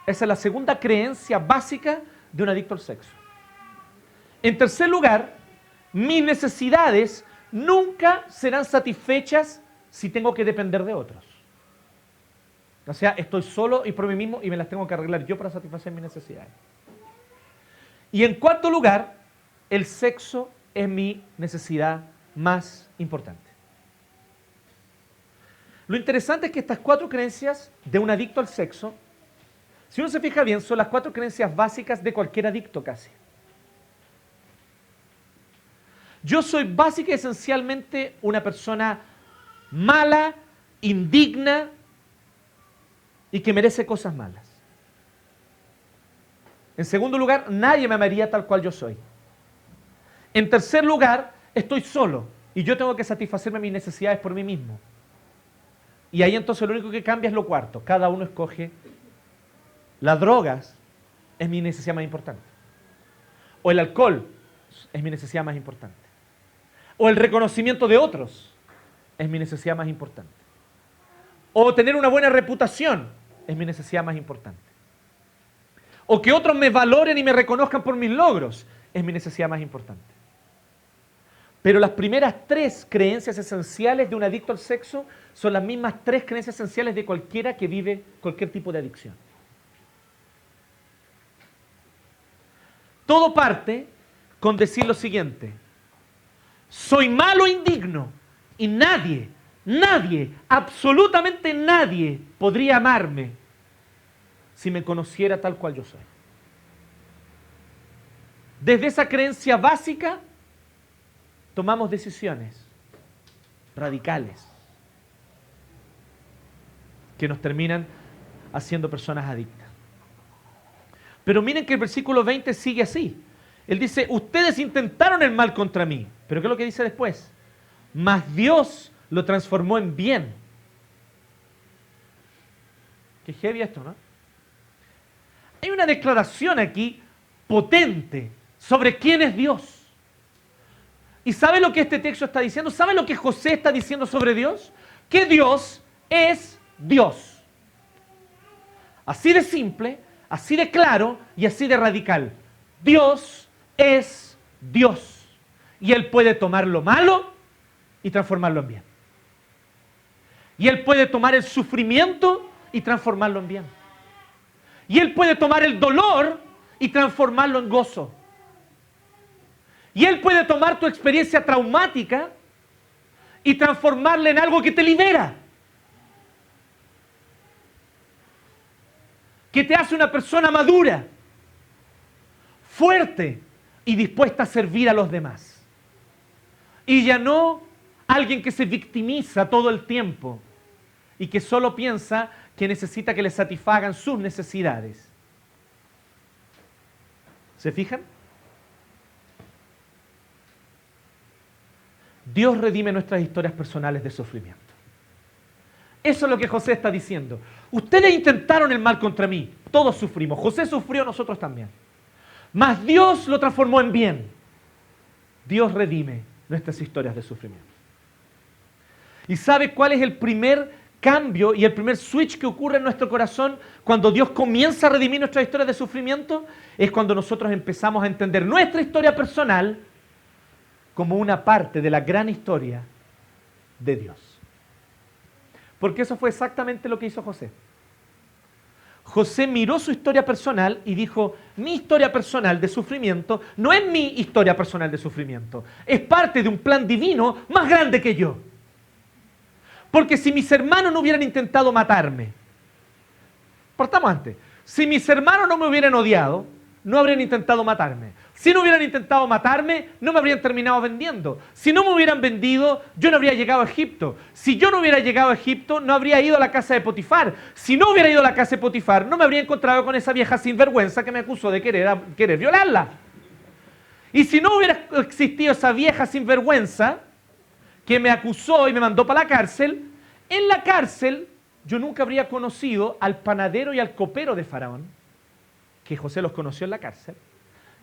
Esa es la segunda creencia básica de un adicto al sexo. En tercer lugar, mis necesidades nunca serán satisfechas si tengo que depender de otros. O sea, estoy solo y por mí mismo y me las tengo que arreglar yo para satisfacer mis necesidades. Y en cuarto lugar, el sexo es mi necesidad más importante. Lo interesante es que estas 4 creencias de un adicto al sexo, si uno se fija bien, son las 4 creencias básicas de cualquier adicto casi. Yo soy básica y esencialmente una persona mala, indigna, y que merece cosas malas. En segundo lugar, nadie me amaría tal cual yo soy. En tercer lugar, estoy solo y yo tengo que satisfacerme mis necesidades por mí mismo. Y ahí entonces lo único que cambia es lo cuarto. Cada uno escoge. Las drogas es mi necesidad más importante. O el alcohol es mi necesidad más importante. O el reconocimiento de otros es mi necesidad más importante. O tener una buena reputación es mi necesidad más importante. O que otros me valoren y me reconozcan por mis logros es mi necesidad más importante. Pero las primeras tres creencias esenciales de un adicto al sexo son las mismas tres creencias esenciales de cualquiera que vive cualquier tipo de adicción. Todo parte con decir lo siguiente: soy malo e indigno y nadie, absolutamente nadie podría amarme si me conociera tal cual yo soy. Desde esa creencia básica tomamos decisiones radicales que nos terminan haciendo personas adictas. Pero miren que el versículo 20 sigue así. Él dice, ustedes intentaron el mal contra mí. Pero ¿qué es lo que dice después? Mas Dios lo transformó en bien. Qué heavy esto, ¿no? Hay una declaración aquí potente sobre quién es Dios. ¿Y sabe lo que este texto está diciendo? ¿Sabe lo que José está diciendo sobre Dios? Que Dios es Dios. Así de simple, así de claro y así de radical. Dios es Dios. Y Él puede tomar lo malo y transformarlo en bien. Y Él puede tomar el sufrimiento y transformarlo en bien. Y Él puede tomar el dolor y transformarlo en gozo. Y Él puede tomar tu experiencia traumática y transformarla en algo que te libera. Que te hace una persona madura, fuerte y dispuesta a servir a los demás. Y ya no alguien que se victimiza todo el tiempo y que solo piensa que necesita que le satisfagan sus necesidades. ¿Se fijan? Dios redime nuestras historias personales de sufrimiento. Eso es lo que José está diciendo. Ustedes intentaron el mal contra mí, todos sufrimos. José sufrió, nosotros también. Mas Dios lo transformó en bien. Dios redime nuestras historias de sufrimiento. ¿Y sabe cuál es el primer cambio y el primer switch que ocurre en nuestro corazón cuando Dios comienza a redimir nuestras historias de sufrimiento? Es cuando nosotros empezamos a entender nuestra historia personal como una parte de la gran historia de Dios. Porque eso fue exactamente lo que hizo José. José miró su historia personal y dijo, mi historia personal de sufrimiento no es mi historia personal de sufrimiento, es parte de un plan divino más grande que yo. Porque si mis hermanos no hubieran intentado matarme, partamos antes, si mis hermanos no me hubieran odiado, no habrían intentado matarme. Si no hubieran intentado matarme, no me habrían terminado vendiendo. Si no me hubieran vendido, yo no habría llegado a Egipto. Si yo no hubiera llegado a Egipto, no habría ido a la casa de Potifar. Si no hubiera ido a la casa de Potifar, no me habría encontrado con esa vieja sinvergüenza que me acusó de querer violarla. Y si no hubiera existido esa vieja sinvergüenza que me acusó y me mandó para la cárcel, en la cárcel yo nunca habría conocido al panadero y al copero de Faraón, que José los conoció en la cárcel,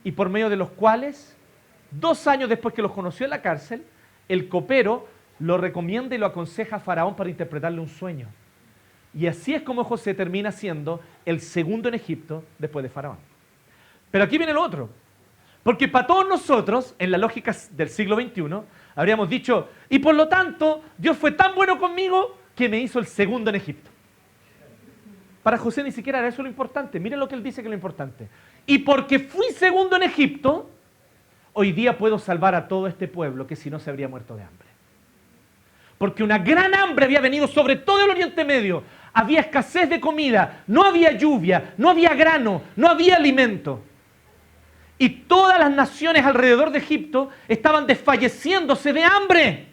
y por medio de los cuales, 2 años después que los conoció en la cárcel, el copero lo recomienda y lo aconseja a Faraón para interpretarle un sueño. Y así es como José termina siendo el segundo en Egipto después de Faraón. Pero aquí viene lo otro. Porque para todos nosotros, en la lógica del siglo XXI, habríamos dicho, y por lo tanto, Dios fue tan bueno conmigo que me hizo el segundo en Egipto. Para José ni siquiera era eso lo importante. Miren lo que él dice que es lo importante. Y porque fui segundo en Egipto, hoy día puedo salvar a todo este pueblo que si no se habría muerto de hambre. Porque una gran hambre había venido sobre todo el Oriente Medio. Había escasez de comida, no había lluvia, no había grano, no había alimento. Y todas las naciones alrededor de Egipto estaban desfalleciéndose de hambre.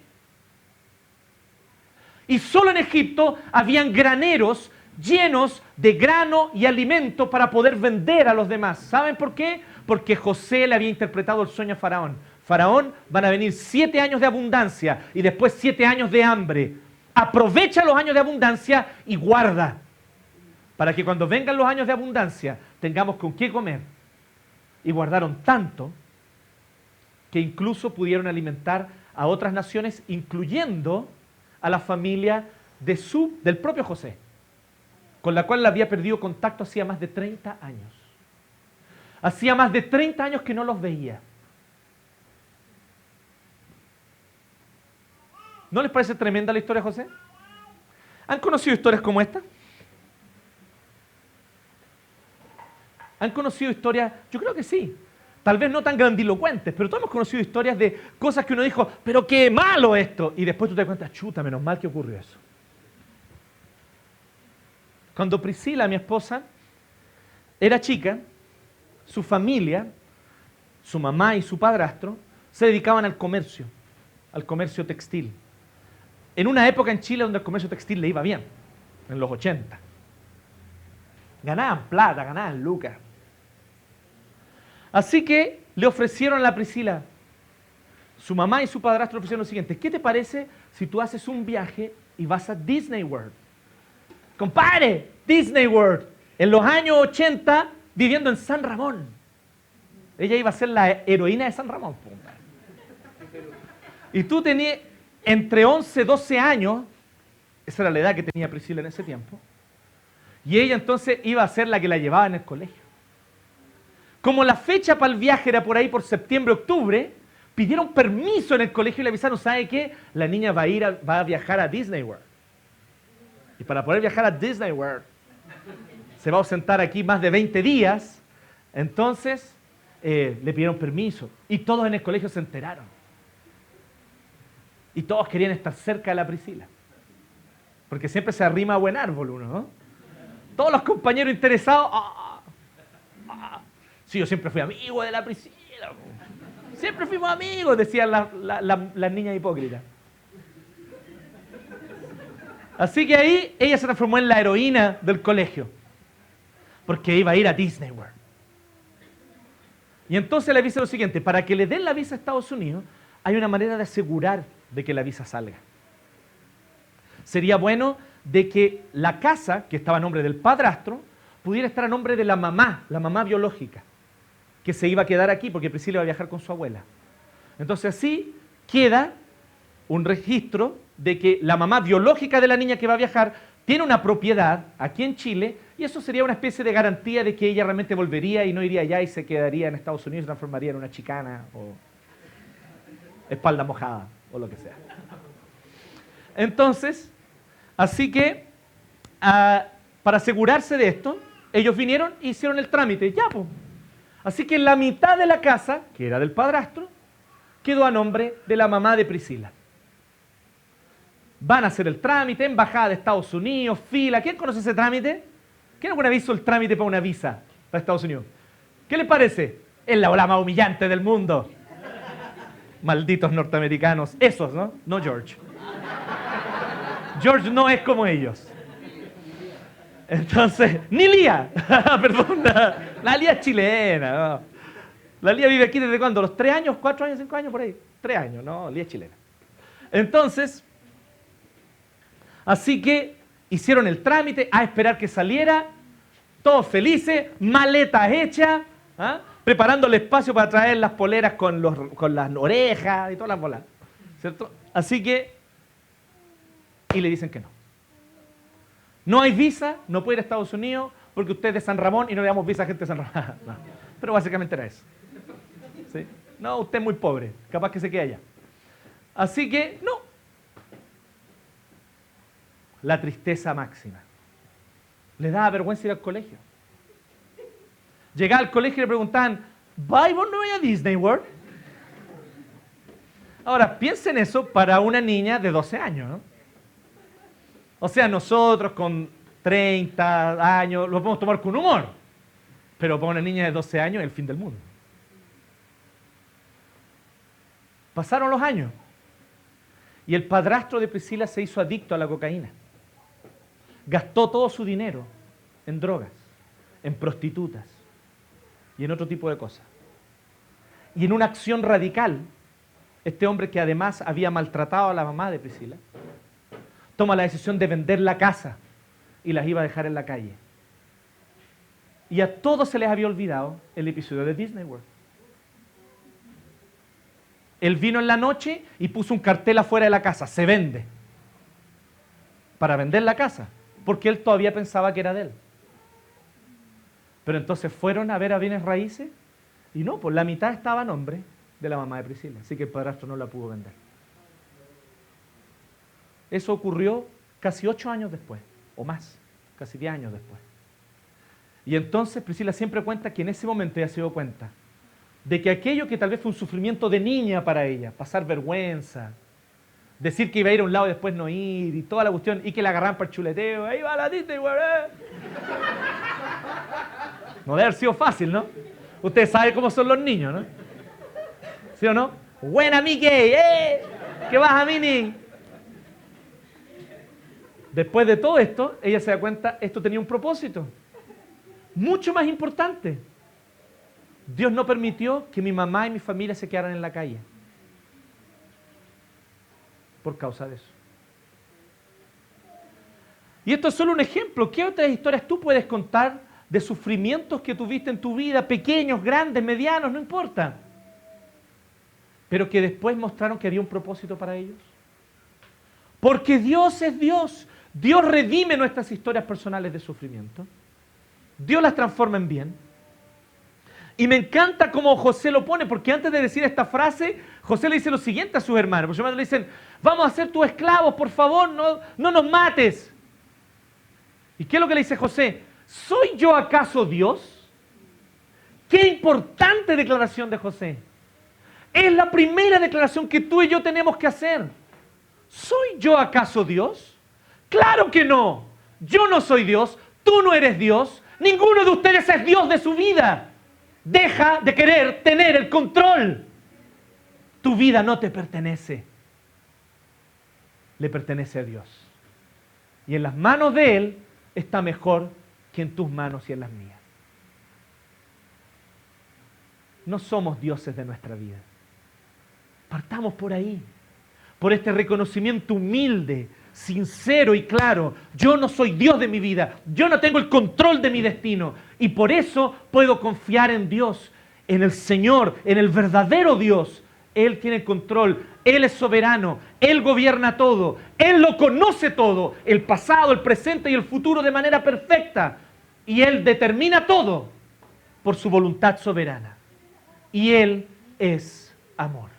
Y solo en Egipto habían graneros llenos de grano y alimento para poder vender a los demás. ¿Saben por qué? Porque José le había interpretado el sueño a Faraón. Faraón, van a venir 7 años de abundancia y después 7 años de hambre. Aprovecha los años de abundancia y guarda, para que cuando vengan los años de abundancia tengamos con qué comer. Y guardaron tanto que incluso pudieron alimentar a otras naciones, incluyendo a la familia del propio José, con la cual le había perdido contacto hacía más de 30 años. Hacía más de 30 años que no los veía. ¿No les parece tremenda la historia de José? ¿Han conocido historias como esta? ¿Han conocido historias? Yo creo que sí. Tal vez no tan grandilocuentes, pero todos hemos conocido historias de cosas que uno dijo, pero qué malo esto. Y después tú te das cuenta, chuta, menos mal que ocurrió eso. Cuando Priscila, mi esposa, era chica, su familia, su mamá y su padrastro, se dedicaban al comercio textil. En una época en Chile donde el comercio textil le iba bien, en los 80. Ganaban plata, ganaban lucas. Así que le ofrecieron a la Priscila, su mamá y su padrastro le ofrecieron lo siguiente: ¿qué te parece si tú haces un viaje y vas a Disney World? Compadre, Disney World, en los años 80, viviendo en San Ramón. Ella iba a ser la heroína de San Ramón. Y tú tenías entre 11 y 12 años, esa era la edad que tenía Priscila en ese tiempo, y ella entonces iba a ser la que la llevaba en el colegio. Como la fecha para el viaje era por ahí por septiembre, octubre, pidieron permiso en el colegio y le avisaron, ¿sabe qué? La niña va a viajar a Disney World. Y para poder viajar a Disney World, se va a ausentar aquí más de 20 días, entonces le pidieron permiso. Y todos en el colegio se enteraron. Y todos querían estar cerca de la Priscila. Porque siempre se arrima a buen árbol uno, ¿no? Todos los compañeros interesados, sí, yo siempre fui amigo de la Priscila. Siempre fuimos amigos, decían las niñas hipócritas. Así que ahí ella se transformó en la heroína del colegio, porque iba a ir a Disney World. Y entonces le dice lo siguiente: para que le den la visa a Estados Unidos, hay una manera de asegurar de que la visa salga. Sería bueno de que la casa, que estaba a nombre del padrastro, pudiera estar a nombre de la mamá biológica, que se iba a quedar aquí porque Priscila iba a viajar con su abuela. Entonces así queda un registro de que la mamá biológica de la niña que va a viajar tiene una propiedad aquí en Chile, y eso sería una especie de garantía de que ella realmente volvería y no iría allá y se quedaría en Estados Unidos y se transformaría en una chicana o espalda mojada o lo que sea. Entonces, así que para asegurarse de esto, ellos vinieron e hicieron el trámite. Ya, pues. Así que la mitad de la casa, que era del padrastro, quedó a nombre de la mamá de Priscila. Van a hacer el trámite, embajada de Estados Unidos, fila. ¿Quién conoce ese trámite? ¿Quién alguna vez hizo el trámite para una visa para Estados Unidos? ¿Qué les parece? Es la ola más humillante del mundo. Malditos norteamericanos. Esos, ¿no? No George. George no es como ellos. Entonces, ni Lía. Perdón, la Lía es chilena. ¿No? La Lía vive aquí desde ¿cuándo? ¿Los 3 años? ¿4 años? ¿5 años? Por ahí. 3 años, no, Lía es chilena. Entonces, así que hicieron el trámite a esperar que saliera, todos felices, maletas hechas, preparando el espacio para traer las poleras con las orejas y todas las bolas, ¿cierto? Así que, y le dicen que no. No hay visa, no puede ir a Estados Unidos porque usted es de San Ramón y no le damos visa a gente de San Ramón. No. Pero básicamente era eso. ¿Sí? No, usted es muy pobre, capaz que se quede allá. Así que, no. La tristeza máxima. Le daba vergüenza ir al colegio. Llegaba al colegio y le preguntaban, ¿va y vos no vais a Disney World? Ahora, piensen eso para una niña de 12 años, ¿no? O sea, nosotros con 30 años lo podemos tomar con humor, pero para una niña de 12 años es el fin del mundo. Pasaron los años y el padrastro de Priscila se hizo adicto a la cocaína. gastó todo su dinero en drogas, en prostitutas y en otro tipo de cosas. Y en una acción radical, este hombre que además había maltratado a la mamá de Priscila, toma la decisión de vender la casa y las iba a dejar en la calle. Y a todos se les había olvidado el episodio de Disney World. Él vino en la noche y puso un cartel afuera de la casa, se vende, para vender la casa, porque él todavía pensaba que era de él. Pero entonces fueron a ver a bienes raíces y no, pues la mitad estaba a nombre de la mamá de Priscila, así que el padrastro no la pudo vender. Eso ocurrió casi 8 años después, o más, casi 10 años después. Y entonces Priscila siempre cuenta que en ese momento ella se dio cuenta de que aquello que tal vez fue un sufrimiento de niña para ella, pasar vergüenza, decir que iba a ir a un lado y después no ir, y toda la cuestión, y que la agarraran para el chuleteo, ahí va la Disney World, No debe haber sido fácil, ¿no? Ustedes saben cómo son los niños, ¿no? ¿Sí o no? Buena Mickey, ¿qué vas a Minnie? Después de todo esto, ella se da cuenta, esto tenía un propósito, mucho más importante. Dios no permitió que mi mamá y mi familia se quedaran en la calle por causa de eso. Y esto es solo un ejemplo. ¿Qué otras historias tú puedes contar de sufrimientos que tuviste en tu vida, pequeños, grandes, medianos, no importa, pero que después mostraron que había un propósito para ellos? Porque Dios es Dios. Dios redime nuestras historias personales de sufrimiento. Dios las transforma en bien. Y me encanta cómo José lo pone, porque antes de decir esta frase, José le dice lo siguiente a sus hermanos. Sus hermanos le dicen, vamos a ser tus esclavos, por favor, no nos mates. ¿Y qué es lo que le dice José? ¿Soy yo acaso Dios? Qué importante declaración de José. Es la primera declaración que tú y yo tenemos que hacer. ¿Soy yo acaso Dios? Claro que no. Yo no soy Dios, tú no eres Dios, ninguno de ustedes es Dios de su vida. Deja de querer tener el control. Tu vida no te pertenece. Le pertenece a Dios. Y en las manos de Él está mejor que en tus manos y en las mías. No somos dioses de nuestra vida. Partamos por ahí. Por este reconocimiento humilde, sincero y claro. Yo no soy Dios de mi vida. Yo no tengo el control de mi destino. Y por eso puedo confiar en Dios, en el Señor, en el verdadero Dios. Él tiene el control. Él es soberano. Él gobierna todo. Él lo conoce todo. El pasado, el presente y el futuro de manera perfecta. Y Él determina todo por su voluntad soberana. Y Él es amor.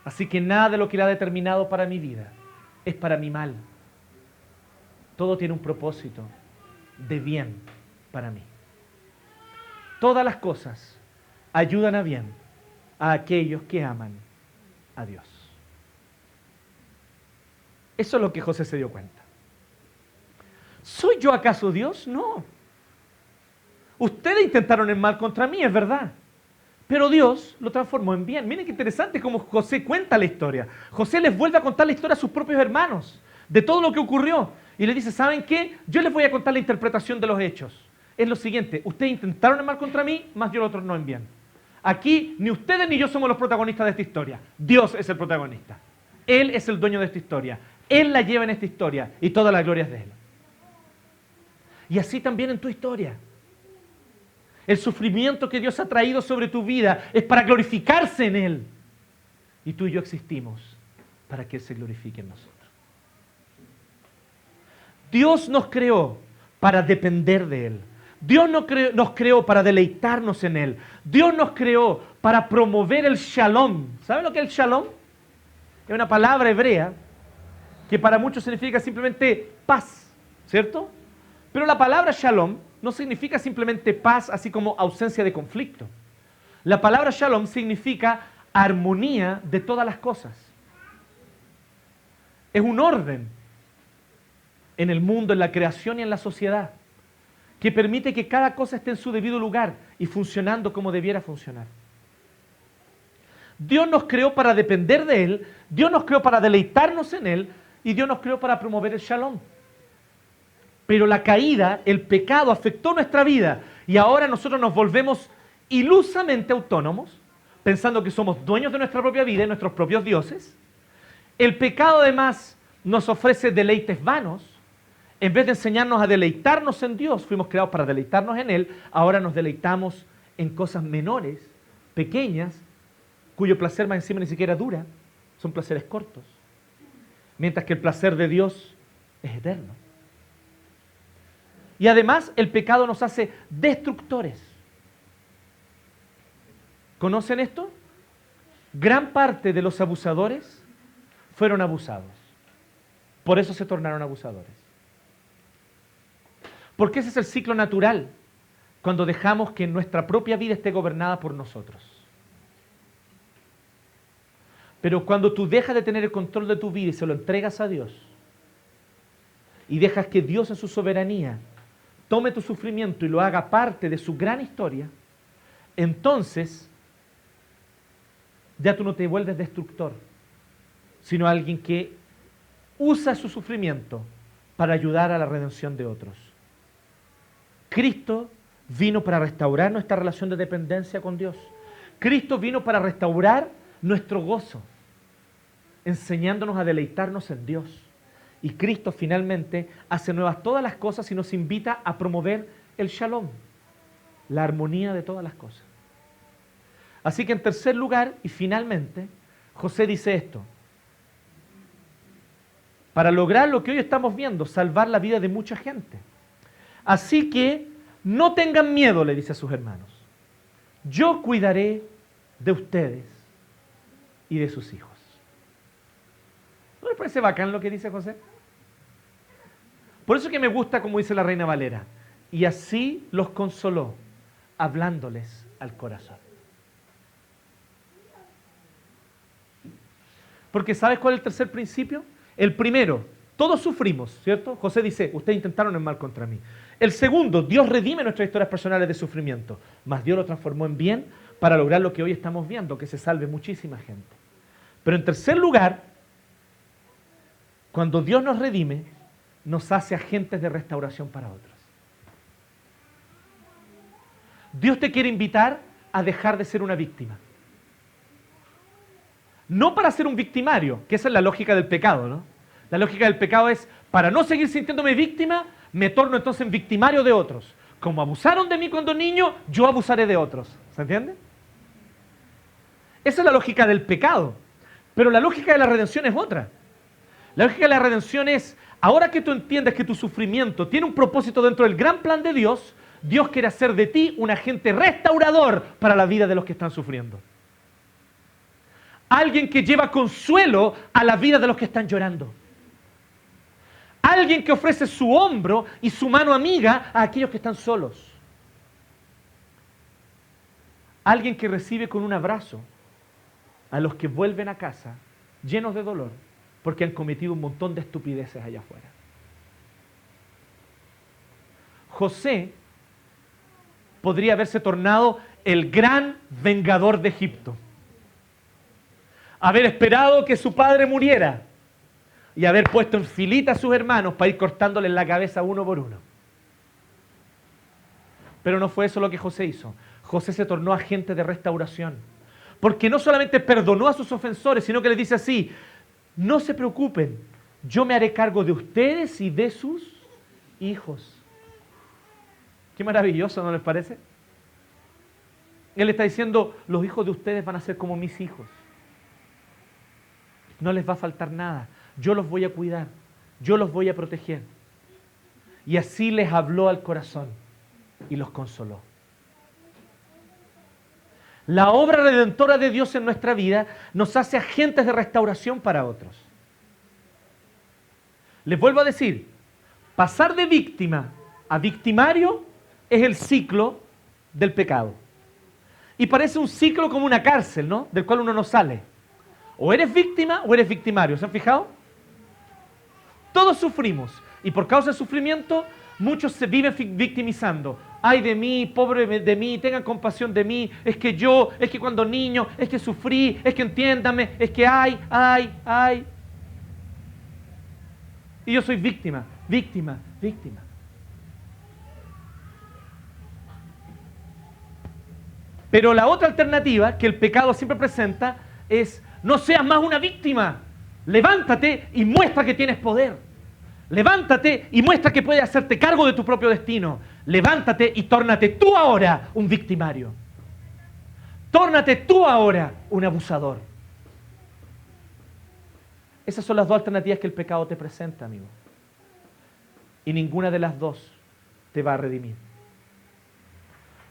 Así que nada de lo que Él ha determinado para mi vida es para mi mal. Todo tiene un propósito de bien para mí. Todas las cosas ayudan a bien a aquellos que aman a Dios. Eso es lo que José se dio cuenta. ¿Soy yo acaso Dios? No. Ustedes intentaron el mal contra mí, es verdad. Pero Dios lo transformó en bien. Miren qué interesante cómo José cuenta la historia. José les vuelve a contar la historia a sus propios hermanos, de todo lo que ocurrió. Y les dice, ¿saben qué? Yo les voy a contar la interpretación de los hechos. Es lo siguiente, ustedes intentaron el mal contra mí, más yo lo torno en bien. Aquí ni ustedes ni yo somos los protagonistas de esta historia. Dios es el protagonista. Él es el dueño de esta historia. Él la lleva en esta historia y toda la gloria es de Él. Y así también en tu historia. El sufrimiento que Dios ha traído sobre tu vida es para glorificarse en Él. Y tú y yo existimos para que Él se glorifique en nosotros. Dios nos creó para depender de Él. Dios nos creó para deleitarnos en Él. Dios nos creó para promover el shalom. ¿Saben lo que es el shalom? Es una palabra hebrea que para muchos significa simplemente paz, ¿cierto? Pero la palabra shalom no significa simplemente paz, así como ausencia de conflicto. La palabra shalom significa armonía de todas las cosas. Es un orden en el mundo, en la creación y en la sociedad, que permite que cada cosa esté en su debido lugar y funcionando como debiera funcionar. Dios nos creó para depender de Él, Dios nos creó para deleitarnos en Él, y Dios nos creó para promover el shalom. Pero la caída, el pecado afectó nuestra vida y ahora nosotros nos volvemos ilusamente autónomos, pensando que somos dueños de nuestra propia vida y nuestros propios dioses. El pecado además nos ofrece deleites vanos. En vez de enseñarnos a deleitarnos en Dios, fuimos creados para deleitarnos en Él, ahora nos deleitamos en cosas menores, pequeñas, cuyo placer más encima ni siquiera dura, son placeres cortos. Mientras que el placer de Dios es eterno. Y además el pecado nos hace destructores. ¿Conocen esto? Gran parte de los abusadores fueron abusados. Por eso se tornaron abusadores. Porque ese es el ciclo natural cuando dejamos que nuestra propia vida esté gobernada por nosotros. Pero cuando tú dejas de tener el control de tu vida y se lo entregas a Dios y dejas que Dios en su soberanía tome tu sufrimiento y lo haga parte de su gran historia, entonces ya tú no te vuelves destructor, sino alguien que usa su sufrimiento para ayudar a la redención de otros. Cristo vino para restaurar nuestra relación de dependencia con Dios. Cristo vino para restaurar nuestro gozo, enseñándonos a deleitarnos en Dios. Y Cristo finalmente hace nuevas todas las cosas y nos invita a promover el shalom, la armonía de todas las cosas. Así que en tercer lugar, y finalmente, José dice esto: para lograr lo que hoy estamos viendo, salvar la vida de mucha gente. Así que no tengan miedo, le dice a sus hermanos. Yo cuidaré de ustedes y de sus hijos. ¿No les parece bacán lo que dice José? Por eso que me gusta como dice la Reina Valera. Y así los consoló, hablándoles al corazón. Porque ¿sabes cuál es el tercer principio? El primero, todos sufrimos, ¿cierto? José dice, ustedes intentaron el mal contra mí. El segundo, Dios redime nuestras historias personales de sufrimiento, mas Dios lo transformó en bien para lograr lo que hoy estamos viendo, que se salve muchísima gente. Pero en tercer lugar, cuando Dios nos redime, nos hace agentes de restauración para otros. Dios te quiere invitar a dejar de ser una víctima. No para ser un victimario, que esa es la lógica del pecado, ¿no? La lógica del pecado es, para no seguir sintiéndome víctima, me torno entonces en victimario de otros. Como abusaron de mí cuando niño, yo abusaré de otros. ¿Se entiende? Esa es la lógica del pecado. Pero la lógica de la redención es otra. La lógica de la redención es, ahora que tú entiendes que tu sufrimiento tiene un propósito dentro del gran plan de Dios, Dios quiere hacer de ti un agente restaurador para la vida de los que están sufriendo. Alguien que lleva consuelo a la vida de los que están llorando. Alguien que ofrece su hombro y su mano amiga a aquellos que están solos. Alguien que recibe con un abrazo a los que vuelven a casa llenos de dolor porque han cometido un montón de estupideces allá afuera. José podría haberse tornado el gran vengador de Egipto. Haber esperado que su padre muriera y haber puesto en filita a sus hermanos para ir cortándoles la cabeza uno por uno. Pero no fue eso lo que José hizo. José se tornó agente de restauración. Porque no solamente perdonó a sus ofensores, sino que les dice así, no se preocupen, yo me haré cargo de ustedes y de sus hijos. Qué maravilloso, ¿no les parece? Él está diciendo, los hijos de ustedes van a ser como mis hijos. No les va a faltar nada. Yo los voy a cuidar. Yo los voy a proteger. Y así les habló al corazón y los consoló. La obra redentora de Dios en nuestra vida nos hace agentes de restauración para otros. Les vuelvo a decir, pasar de víctima a victimario es el ciclo del pecado. Y parece un ciclo como una cárcel, ¿no? Del cual uno no sale. O eres víctima o eres victimario. ¿Se han fijado? Todos sufrimos. Y por causa del sufrimiento, muchos se viven victimizando. Ay de mí, pobre de mí, tengan compasión de mí. Es que yo, es que cuando niño, es que sufrí, es que entiéndame, es que ay. Y yo soy víctima, víctima, víctima. Pero la otra alternativa que el pecado siempre presenta es: no seas más una víctima. Levántate y muestra que tienes poder. Levántate y muestra que puedes hacerte cargo de tu propio destino. Levántate y tórnate tú ahora un victimario. Tórnate tú ahora un abusador. Esas son las dos alternativas que el pecado te presenta, amigo. Y ninguna de las dos te va a redimir.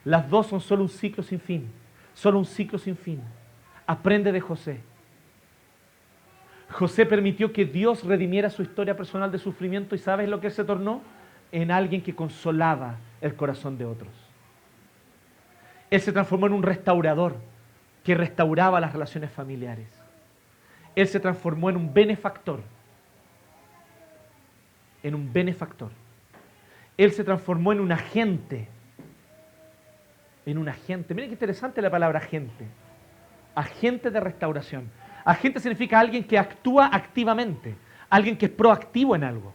Las dos son solo un ciclo sin fin. Solo un ciclo sin fin. Aprende de José. José permitió que Dios redimiera su historia personal de sufrimiento, y ¿sabes lo que él se tornó? En alguien que consolaba el corazón de otros. Él se transformó en un restaurador que restauraba las relaciones familiares. Él se transformó en un benefactor. En un benefactor. Él se transformó en un agente. En un agente. Miren qué interesante la palabra agente. Agente de restauración. Agente significa alguien que actúa activamente. Alguien que es proactivo en algo.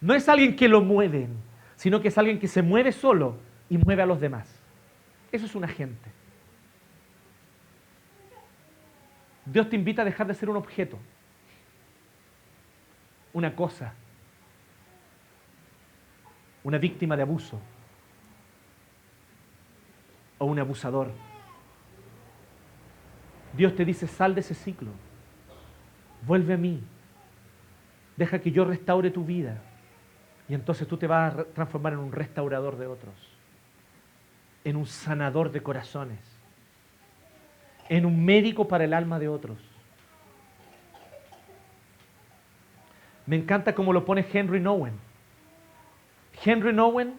No es alguien que lo mueven, sino que es alguien que se mueve solo y mueve a los demás. Eso es un agente. Dios te invita a dejar de ser un objeto, una cosa, una víctima de abuso o un abusador. Dios te dice: sal de ese ciclo, vuelve a mí, deja que yo restaure tu vida, y entonces tú te vas a transformar en un restaurador de otros, en un sanador de corazones, en un médico para el alma de otros. Me encanta cómo lo pone Henry Nouwen. Henry Nouwen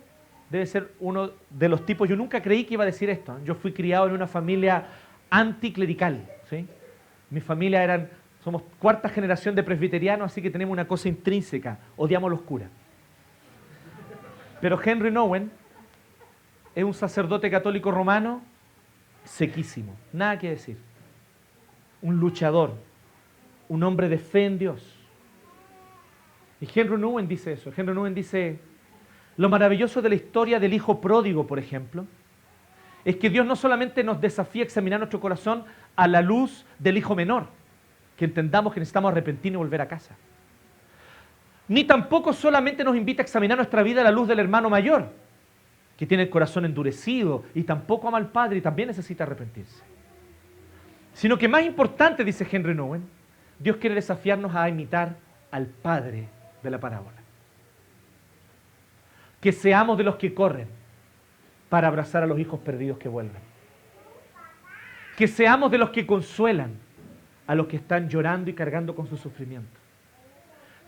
debe ser uno de los tipos, yo nunca creí que iba a decir esto. Yo fui criado en una familia anticlerical, ¿sí? Mi familia somos cuarta generación de presbiterianos, así que tenemos una cosa intrínseca: odiamos a los curas. Pero Henry Nouwen es un sacerdote católico romano sequísimo, nada que decir. Un luchador, un hombre de fe en Dios. Y Henry Nouwen dice eso. Henry Nouwen dice: lo maravilloso de la historia del hijo pródigo, por ejemplo, es que Dios no solamente nos desafía a examinar nuestro corazón a la luz del hijo menor, que entendamos que necesitamos arrepentirnos y volver a casa, ni tampoco solamente nos invita a examinar nuestra vida a la luz del hermano mayor, que tiene el corazón endurecido y tampoco ama al Padre y también necesita arrepentirse. Sino que más importante, dice Henry Nouwen, Dios quiere desafiarnos a imitar al Padre de la parábola. Que seamos de los que corren para abrazar a los hijos perdidos que vuelven. Que seamos de los que consuelan a los que están llorando y cargando con su sufrimiento.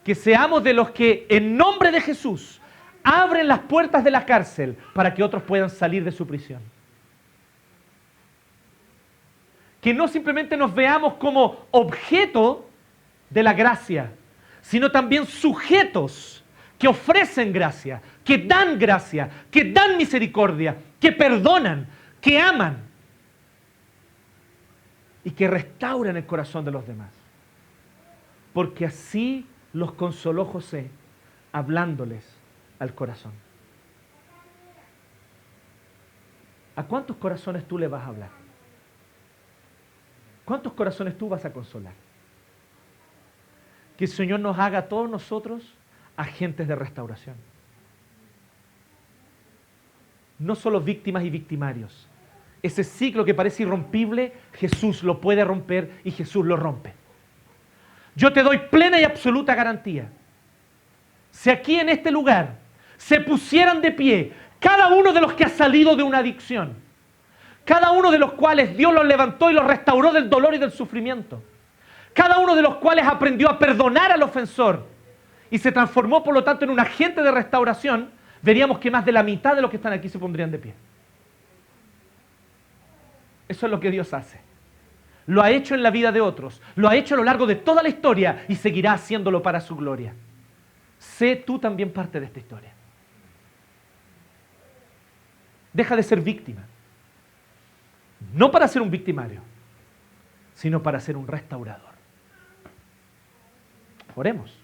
Que seamos de los que, en nombre de Jesús, abren las puertas de la cárcel para que otros puedan salir de su prisión. Que no simplemente nos veamos como objeto de la gracia, sino también sujetos que ofrecen gracia, que dan misericordia, que perdonan, que aman y que restauran el corazón de los demás. Porque así los consoló José, hablándoles al corazón. ¿A cuántos corazones tú le vas a hablar? ¿Cuántos corazones tú vas a consolar? Que el Señor nos haga a todos nosotros agentes de restauración. No solo víctimas y victimarios. Ese ciclo que parece irrompible, Jesús lo puede romper y Jesús lo rompe. Yo te doy plena y absoluta garantía. Si aquí en este lugar se pusieran de pie cada uno de los que ha salido de una adicción, cada uno de los cuales Dios los levantó y los restauró del dolor y del sufrimiento, cada uno de los cuales aprendió a perdonar al ofensor y se transformó por lo tanto en un agente de restauración, veríamos que más de la mitad de los que están aquí se pondrían de pie. Eso es lo que Dios hace. Lo ha hecho en la vida de otros, lo ha hecho a lo largo de toda la historia y seguirá haciéndolo para su gloria. Sé tú también parte de esta historia. Deja de ser víctima. No para ser un victimario, sino para ser un restaurador. Oremos.